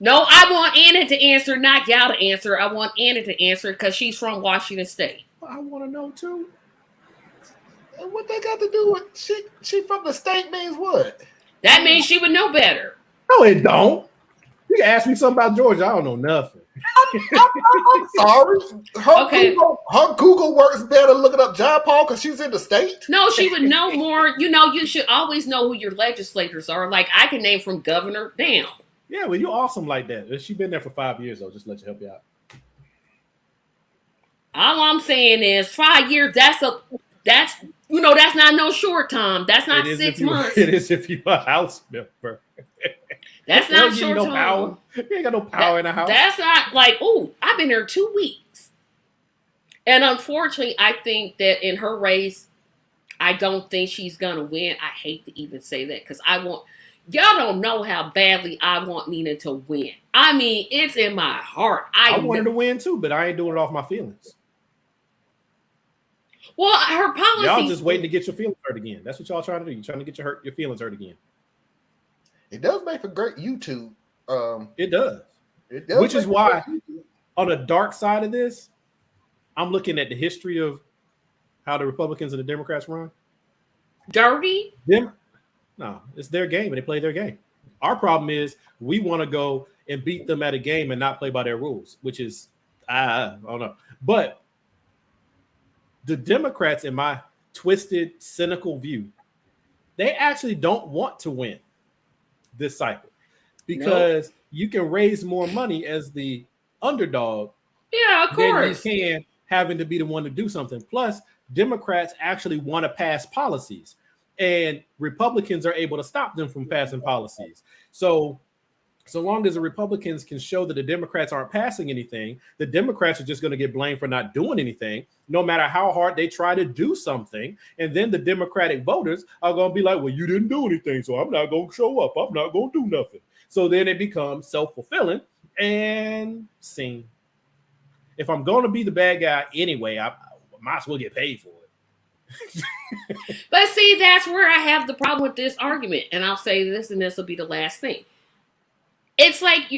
No, I want Anna to answer, not y'all to answer. I want Anna to answer because she's from Washington State.
I want to know too.
What they got to do with she from the state means what?
That means she would know better.
No, it don't. You can ask me something about Georgia. I don't know nothing.
I'm sorry. Her Google works better looking up John Paul because she's in the state.
No, she would know more. You know, you should always know who your legislators are. Like, I can name from governor down.
Yeah, well, you're awesome like that. She's been there for 5 years, though. Just let you help you out.
All I'm saying is 5 years, that's not no short time. That's not 6 months.
It is if you're a house member.
That's not short time.
Power. You ain't got no power in the house.
That's not like, oh, I've been here 2 weeks. And unfortunately, I think that in her race, I don't think she's going to win. I hate to even say that because y'all don't know how badly I want Nina to win. I mean, it's in my heart.
I want her to win too, but I ain't doing it off my feelings.
Well, her policies.
Y'all just waiting to get your feelings hurt again. That's what y'all trying to do. You're trying to get your feelings hurt again.
It does make for great YouTube.
It does. Which is why, on the dark side of this, I'm looking at the history of how the Republicans and the Democrats run.
Dirty?
No, it's their game and they play their game. Our problem is we want to go and beat them at a game and not play by their rules, which is, I don't know. But the Democrats, in my twisted, cynical view, they actually don't want to win this cycle because you can raise more money as the underdog.
Yeah, of course.
Than you can having to be the one to do something. Plus, Democrats actually want to pass policies, and Republicans are able to stop them from passing policies. So long as the Republicans can show that the Democrats aren't passing anything, the Democrats are just going to get blamed for not doing anything, no matter how hard they try to do something. And then the Democratic voters are going to be like, well, you didn't do anything, so I'm not going to show up. I'm not going to do nothing. So then it becomes self-fulfilling and seen. If I'm going to be the bad guy anyway, I might as well get paid for it.
But see, that's where I have the problem with this argument. And I'll say this, and this will be the last thing. It's like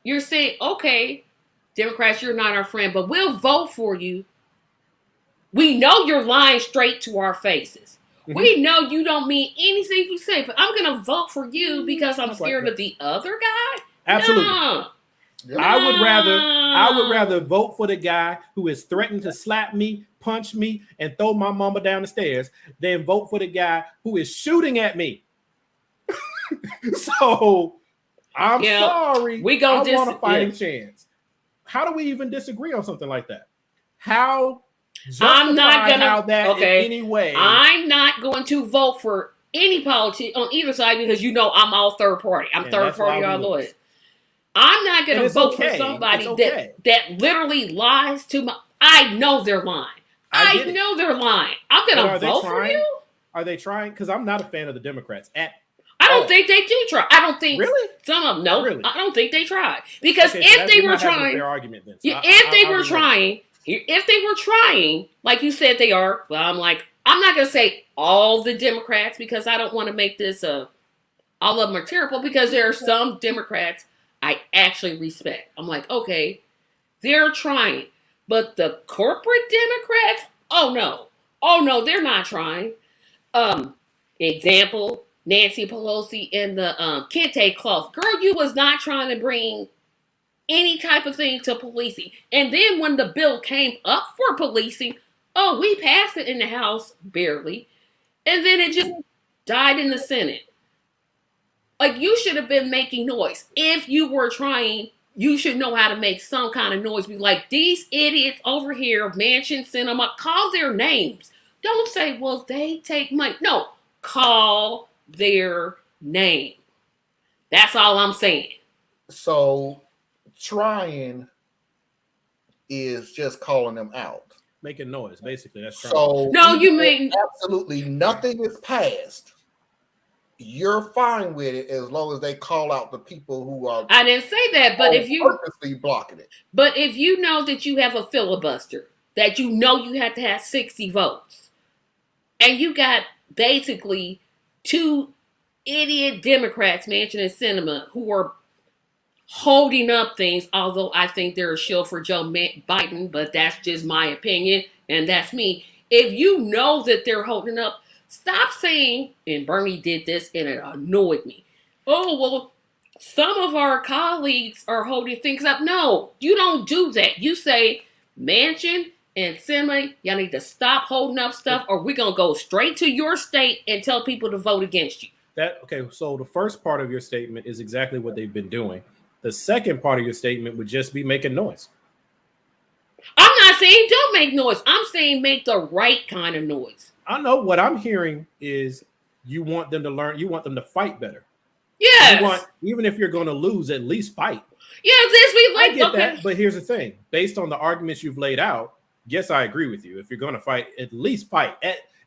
you're saying, okay, Democrats, you're not our friend, but we'll vote for you. We know you're lying straight to our faces. Mm-hmm. We know you don't mean anything you say, but I'm going to vote for you because I'm scared of the other guy?
Absolutely.
No.
I would rather vote for the guy who is threatening to slap me, punch me, and throw my mama down the stairs than vote for the guy who is shooting at me. So I'm sorry.
We want
a fighting chance. How do we even disagree on something like that? How
I'm not
justify
gonna.
how that
Okay,
in any way.
I'm not going to vote for any politician on either side because I'm all third party. I'm
And
third
that's why
party
we
all the way.
lose.
I'm not
And
gonna
it's
vote for
okay. It's
somebody
okay.
that literally lies to my. I know they're lying. I
get it.
know they're lying. I'm
But
gonna
are they
vote for
trying?
you.
Are they trying? Because I'm not a fan of the Democrats at
I don't
all.
think they do try. I don't think
Really?
some of them. No,
Really?
I don't think they tried because
Okay, so
if they
you're
were
not having a
trying,
fair argument then. So
if they were
relate.
trying, if they were trying, like you said they are. Well, I'm not gonna say all the Democrats because I don't want to make this all of them are terrible because there are some Democrats I actually respect. I'm like, okay, they're trying, but the corporate Democrats, oh no, they're not trying. Example, Nancy Pelosi and the Kente cloth. Girl, you was not trying to bring any type of thing to policing. And then when the bill came up for policing, oh, we passed it in the House, barely. And then it just died in the Senate. Like, you should have been making noise. If you were trying, you should know how to make some kind of noise. Be like, these idiots over here, Manchin, Cinema, call their names. Don't say, well, they take money. No, call their name. That's all I'm saying.
So trying is just calling them out.
Making noise, basically. That's trying.
So
no, you mean
absolutely nothing is passed. You're fine with it as long as they call out the people who are.
I didn't say that, but if you
purposely blocking it.
But if you know that you have a filibuster, that you know you have to have 60 votes, and you got basically two idiot Democrats, Manchin and Sinema, who are holding up things, although I think they're a shield for Joe Biden, but that's just my opinion, and that's me. If you know that they're holding up, stop saying, and Bernie did this, and it annoyed me. Oh, well, some of our colleagues are holding things up. No, you don't do that. You say, Manchin and Sinema, y'all need to stop holding up stuff, or we're going to go straight to your state and tell people to vote against you.
Okay, so the first part of your statement is exactly what they've been doing. The second part of your statement would just be making noise.
I'm not saying don't make noise. I'm saying make the right kind of noise.
I know what I'm hearing is you want them to learn, you want them to fight better.
Yes.
Even if you're going to lose, at least fight.
Yeah, this we like.
I get that, but here's the thing. Based on the arguments you've laid out, yes, I agree with you. If you're going to fight, at least fight.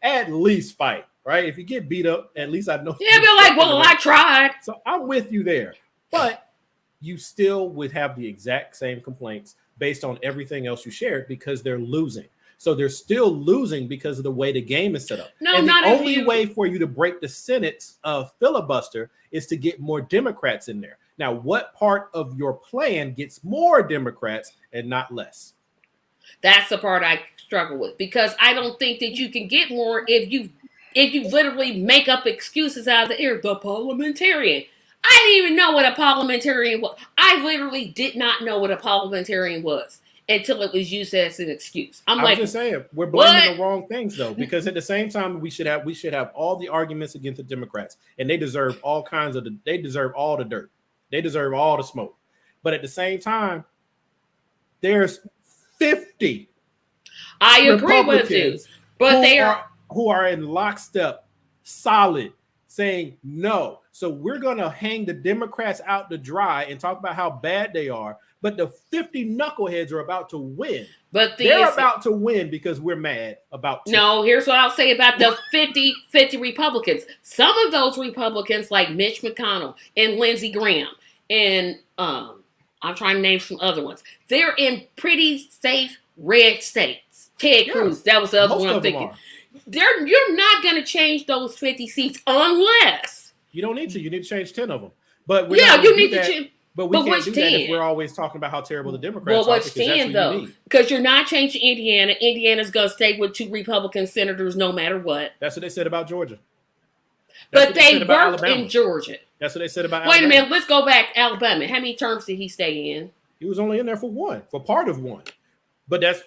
At least fight, right? If you get beat up, at least I know.
Yeah, but like, well, I tried.
So I'm with you there. But you still would have the exact same complaints based on everything else you shared because they're losing. So they're still losing because of the way the game is set up.
No,
and
not
the only way for you to break the Senate's filibuster is to get more Democrats in there. Now, what part of your plan gets more Democrats and not less?
That's the part I struggle with because I don't think that you can get more if you literally make up excuses out of the air. The parliamentarian. I didn't even know what a parliamentarian was. I literally did not know what a parliamentarian was until it was used as an excuse. I'm like,
just saying, we're blaming the wrong things though, because at the same time, we should have all the arguments against the Democrats, and they deserve all kinds of they deserve all the dirt, they deserve all the smoke. But at the same time, there's 50.
I agree with you, but
who are in lockstep, solid, saying no. So we're going to hang the Democrats out to dry and talk about how bad they are. But the 50 knuckleheads are about to win.
But
they're about to win because we're mad about two.
No, here's what I'll say about the 50 Republicans. Some of those Republicans, like Mitch McConnell and Lindsey Graham, and I'm trying to name some other ones, they're in pretty safe red states. Ted Cruz, that was the other one I'm thinking. You're not going to change those 50 seats unless
you don't need to. You need to change 10 of them. But
you need to change.
But we can't do that if we're always talking about how terrible the Democrats are.
What's 10 though? Because you're not changing Indiana. Indiana's going to stay with 2 Republican senators no matter what.
That's what they said about Georgia.
But they worked in Georgia.
That's what they said about
Alabama. Wait a minute. Let's go back. Alabama. How many terms did he stay in?
He was only in there for part of one. But that's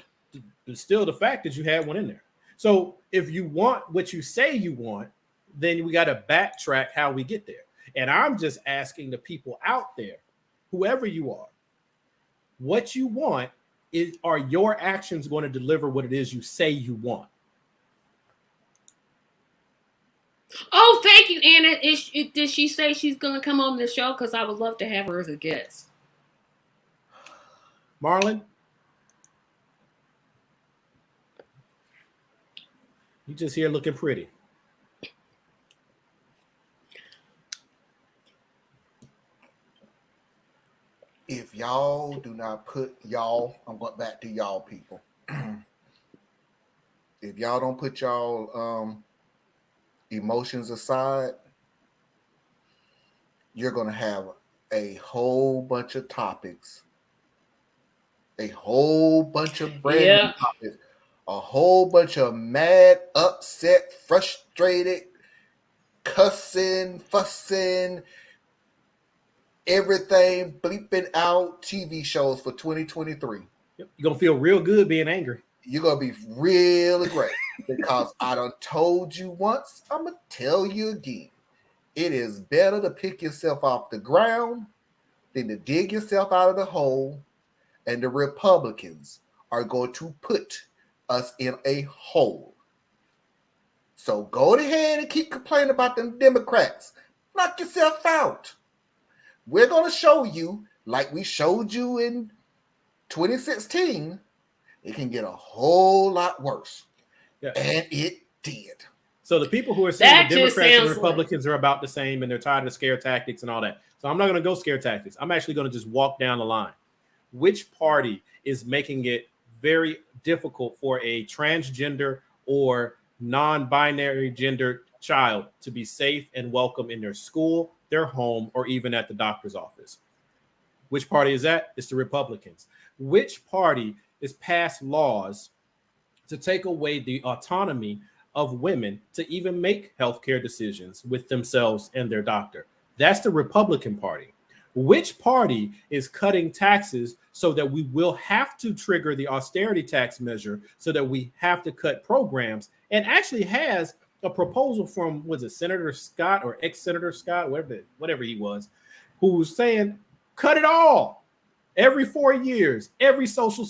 still the fact that you had one in there. So if you want what you say you want, then we got to backtrack how we get there. And I'm just asking the people out there, whoever you are, what you want are your actions going to deliver what it is you say you want?
Oh, thank you, Anna. Did she say she's going to come on the show? Because I would love to have her as a guest.
Marlon, you just here looking pretty.
If y'all do not put y'all, I'm going back to y'all people. If y'all don't put y'all emotions aside, you're going to have a whole bunch of topics, a whole bunch of brand new topics, a whole bunch of mad, upset, frustrated, cussing, fussing, everything bleeping out TV shows for 2023.
You're going to feel real good being angry.
You're going to be really great because I done told you once, I'm going to tell you again. It is better to pick yourself off the ground than to dig yourself out of the hole. And the Republicans are going to put us in a hole. So go ahead and keep complaining about them Democrats. Knock yourself out. We're going to show you, like we showed you in 2016, it can get a whole lot worse. Yeah. And it did.
So the people who are saying the Democrats and Republicans are about the same and they're tired of scare tactics and all that. So I'm not going to go scare tactics. I'm actually going to just walk down the line. Which party is making it very difficult for a transgender or non-binary gender child to be safe and welcome in their school, their home, or even at the doctor's office? Which party is that? It's the Republicans. Which party is passed laws to take away the autonomy of women to even make healthcare decisions with themselves and their doctor? That's the Republican Party. Which party is cutting taxes so that we will have to trigger the austerity tax measure so that we have to cut programs, and actually has a proposal from, was it Senator Scott or ex-Senator Scott, whatever he was, who was saying, cut it all. Every 4 years, every social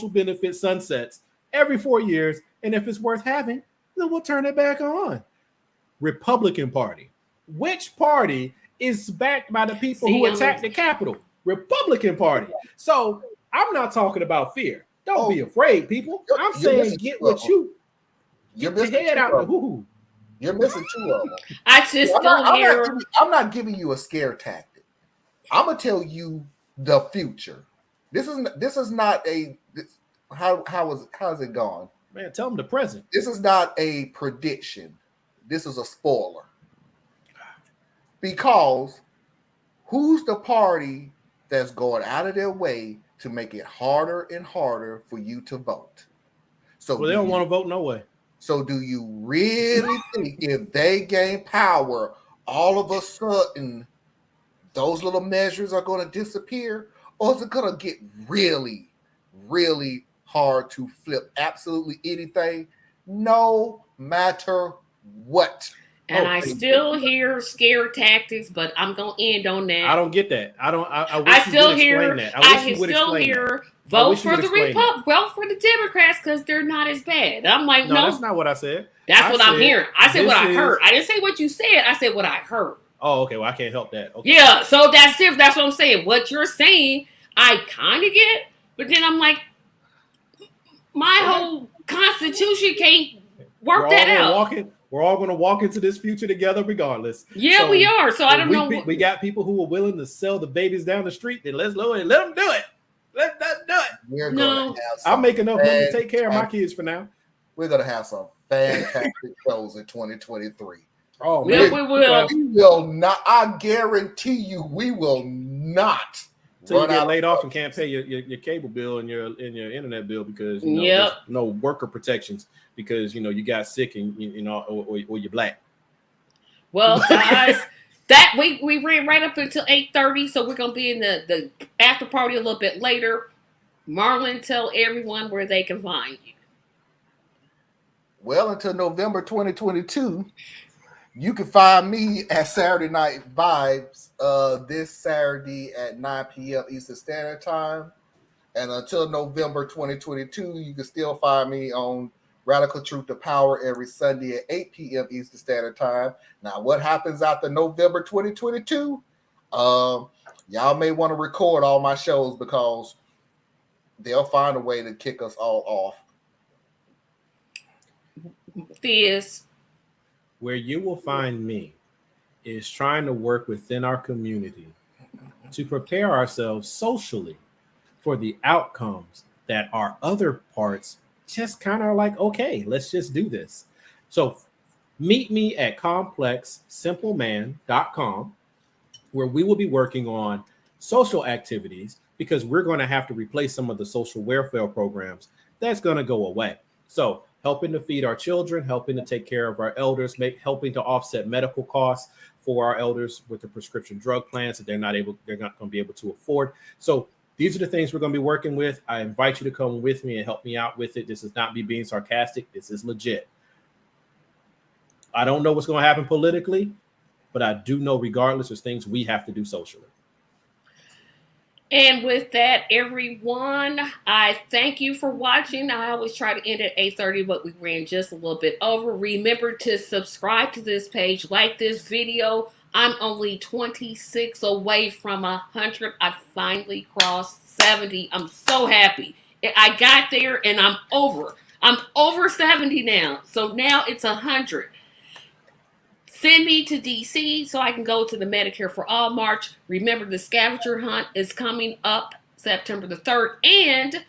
benefit sunsets every 4 years, and if it's worth having, then we'll turn it back on. Republican Party. Which party is backed by the people who attacked the Capitol? Republican Party. So I'm not talking about fear. Don't be afraid, people. I'm saying get what you get your head out the hoo-hoo.
You're missing two of them.
I just
I'm not giving you a scare tactic. I'm gonna tell you the future. This is not a how's it gone?
Man, tell them the present.
This is not a prediction. This is a spoiler. Because who's the party that's going out of their way to make it harder and harder for you to vote? So
they don't want to vote no way.
So do you really think if they gain power, all of a sudden those little measures are going to disappear? Or is it going to get really, really hard to flip absolutely anything, no matter what?
And I still hear scare tactics, but I'm gonna end on that.
I don't get that. I still hear that.
I still hear vote for the Democrats because they're not as bad. I'm like, no,
that's not what I said.
That's what I'm hearing. I said what I heard. I didn't say what you said. I said what I heard.
Oh, okay. Well, I can't help that. Okay.
Yeah, so that's different. That's what I'm saying. What you're saying, I kind of get, but then I'm like, my whole Constitution can't work that out.
We're all going to walk into this future together regardless.
Yeah, so, we are. So I don't know.
We got people who are willing to sell the babies down the street. Then let them do it. Let them do it.
We're going to have
I'll make enough money to take care of my kids for now.
We're going to have some fantastic shows in 2023.
Oh,
man.
We will not. I guarantee you, we will not.
So you get laid off and can't pay your cable bill and your internet bill because there's no worker protections because you got sick and or you're black.
Well, guys, that we ran right up until 8:30, so we're gonna be in the after party a little bit later. Marlon, tell everyone where they can find you.
Well, until November 2022. You can find me at Saturday Night Vibes this Saturday at 9 p.m. Eastern Standard Time. And until November 2022, you can still find me on Radical Truth to Power every Sunday at 8 p.m. Eastern Standard Time. Now, what happens after November 2022? Y'all may want to record all my shows because they'll find a way to kick us all off.
This.
Where you will find me is trying to work within our community to prepare ourselves socially for the outcomes that our other parts just kind of like, okay, let's just do this. So meet me at complexsimpleman.com, where we will be working on social activities because we're going to have to replace some of the social welfare programs that's going to go away. So helping to feed our children, helping to take care of our elders, helping to offset medical costs for our elders with the prescription drug plans that they're not going to be able to afford. So these are the things we're going to be working with. I invite you to come with me and help me out with it. This is not me being sarcastic. This is legit. I don't know what's going to happen politically, but I do know regardless, there's things we have to do socially.
And with that, everyone, I thank you for watching. I always try to end at 8:30, but we ran just a little bit over. Remember to subscribe to this page, like this video. I'm only 26 away from 100. I finally crossed 70. I'm so happy. I got there and I'm over. I'm over 70 now. So now it's 100. Send me to DC so I can go to the Medicare for All March. Remember, the scavenger hunt is coming up September the 3rd. And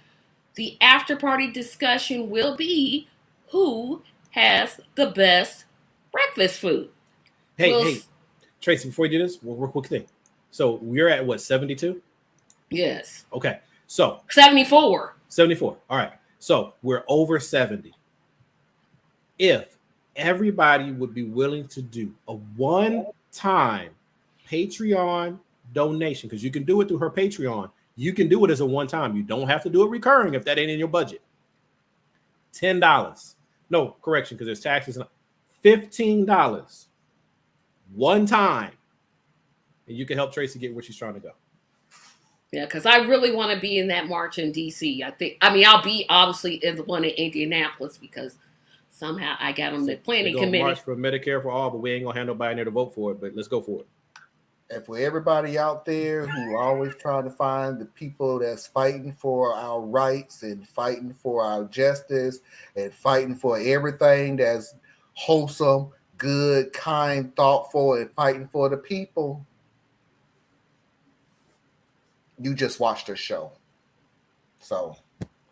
the after party discussion will be who has the best breakfast food.
Hey, Tracy, before you do this, one real quick thing. So we're at what, 72?
Yes.
Okay. So
74.
74. All right. So we're over 70. If everybody would be willing to do a one-time Patreon donation, because you can do it through her Patreon. You can do it as a one-time. You don't have to do it recurring if that ain't in your budget. $10. No, correction, because there's taxes. $15. One time. And you can help Tracy get where she's trying to go.
Yeah, because I really want to be in that march in DC. I'll be obviously in the one in Indianapolis because somehow I got on the planning committee.
March for Medicare for all, but we ain't gonna have nobody in there to vote for it. But let's go for it.
And for everybody out there who are always trying to find the people that's fighting for our rights and fighting for our justice and fighting for everything that's wholesome, good, kind, thoughtful, and fighting for the people, you just watched her show. So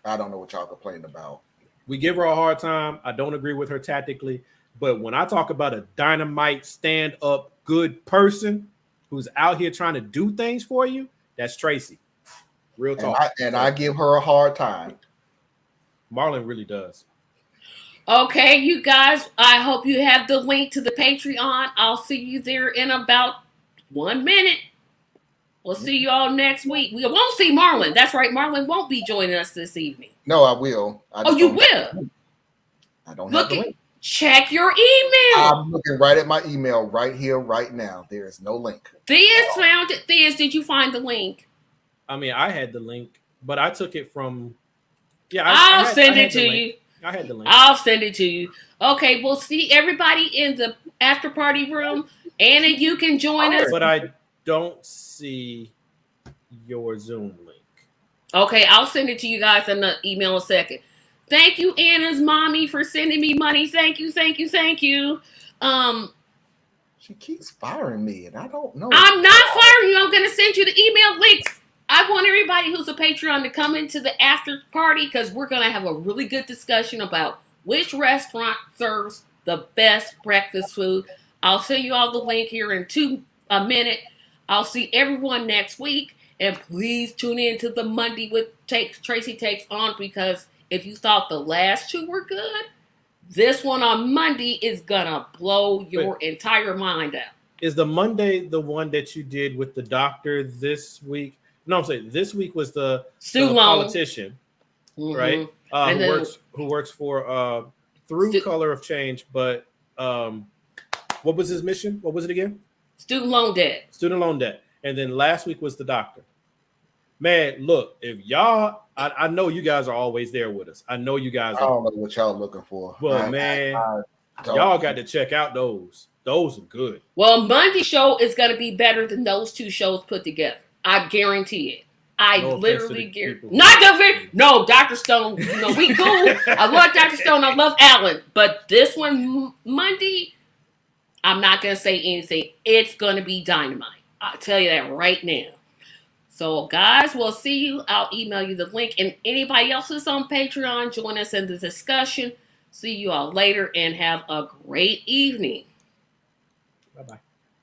I don't know what y'all complaining about.
We give her a hard time. I don't agree with her tactically. But when I talk about a dynamite, stand-up, good person who's out here trying to do things for you, that's Tracy. Real talk.
I give her a hard time.
Marlon really does.
Okay, you guys, I hope you have the link to the Patreon. I'll see you there in about 1 minute. We'll see you all next week. We won't see Marlon. That's right. Marlon won't be joining us this evening.
No, I will.
You will?
I don't have the link.
Check your email.
I'm looking right at my email right here, right now. There is no link.
Theus found it. Theus, did you find the link?
I mean, I had the link, but I took it from... Yeah,
I'll send it to you.
I had the link.
I'll send it to you. Okay, we'll see everybody in the after party room. Anna, you can join us.
But I don't see your Zoom link.
Okay, I'll send it to you guys in the email in a second. Thank you, Anna's mommy, for sending me money. Thank you.
She keeps firing me, and I don't know.
I'm not firing you. I'm going to send you the email links. I want everybody who's a Patreon to come into the after party because we're going to have a really good discussion about which restaurant serves the best breakfast food. I'll send you all the link here in a minute. I'll see everyone next week. And please tune in to the Monday with Tracy Takes On, because if you thought the last two were good, this one on Monday is going to blow your entire mind out.
Is the Monday the one that you did with the doctor this week? No, I'm saying this week was the politician, right? Who works for through Color of Change, but what was his mission? What was it again?
Student loan debt.
And then last week was the doctor. Man, look, if y'all, I know you guys are always there with us. I know you guys
I
are.
don't know what y'all looking for.
But man,
don't.
y'all got to check out those. Those are good.
Well, Monday show is going to be better than those two shows put together. I guarantee it. I
No
literally
offense to the
guarantee.
people.
Not the no, Dr. Stone. You know, we cool. I love Dr. Stone. I love Alan. But this one, Monday, I'm not going to say anything. It's going to be dynamite. I'll tell you that right now. So, guys, we'll see you. I'll email you the link. And anybody else is on Patreon, join us in the discussion. See you all later and have a great evening.
Bye-bye.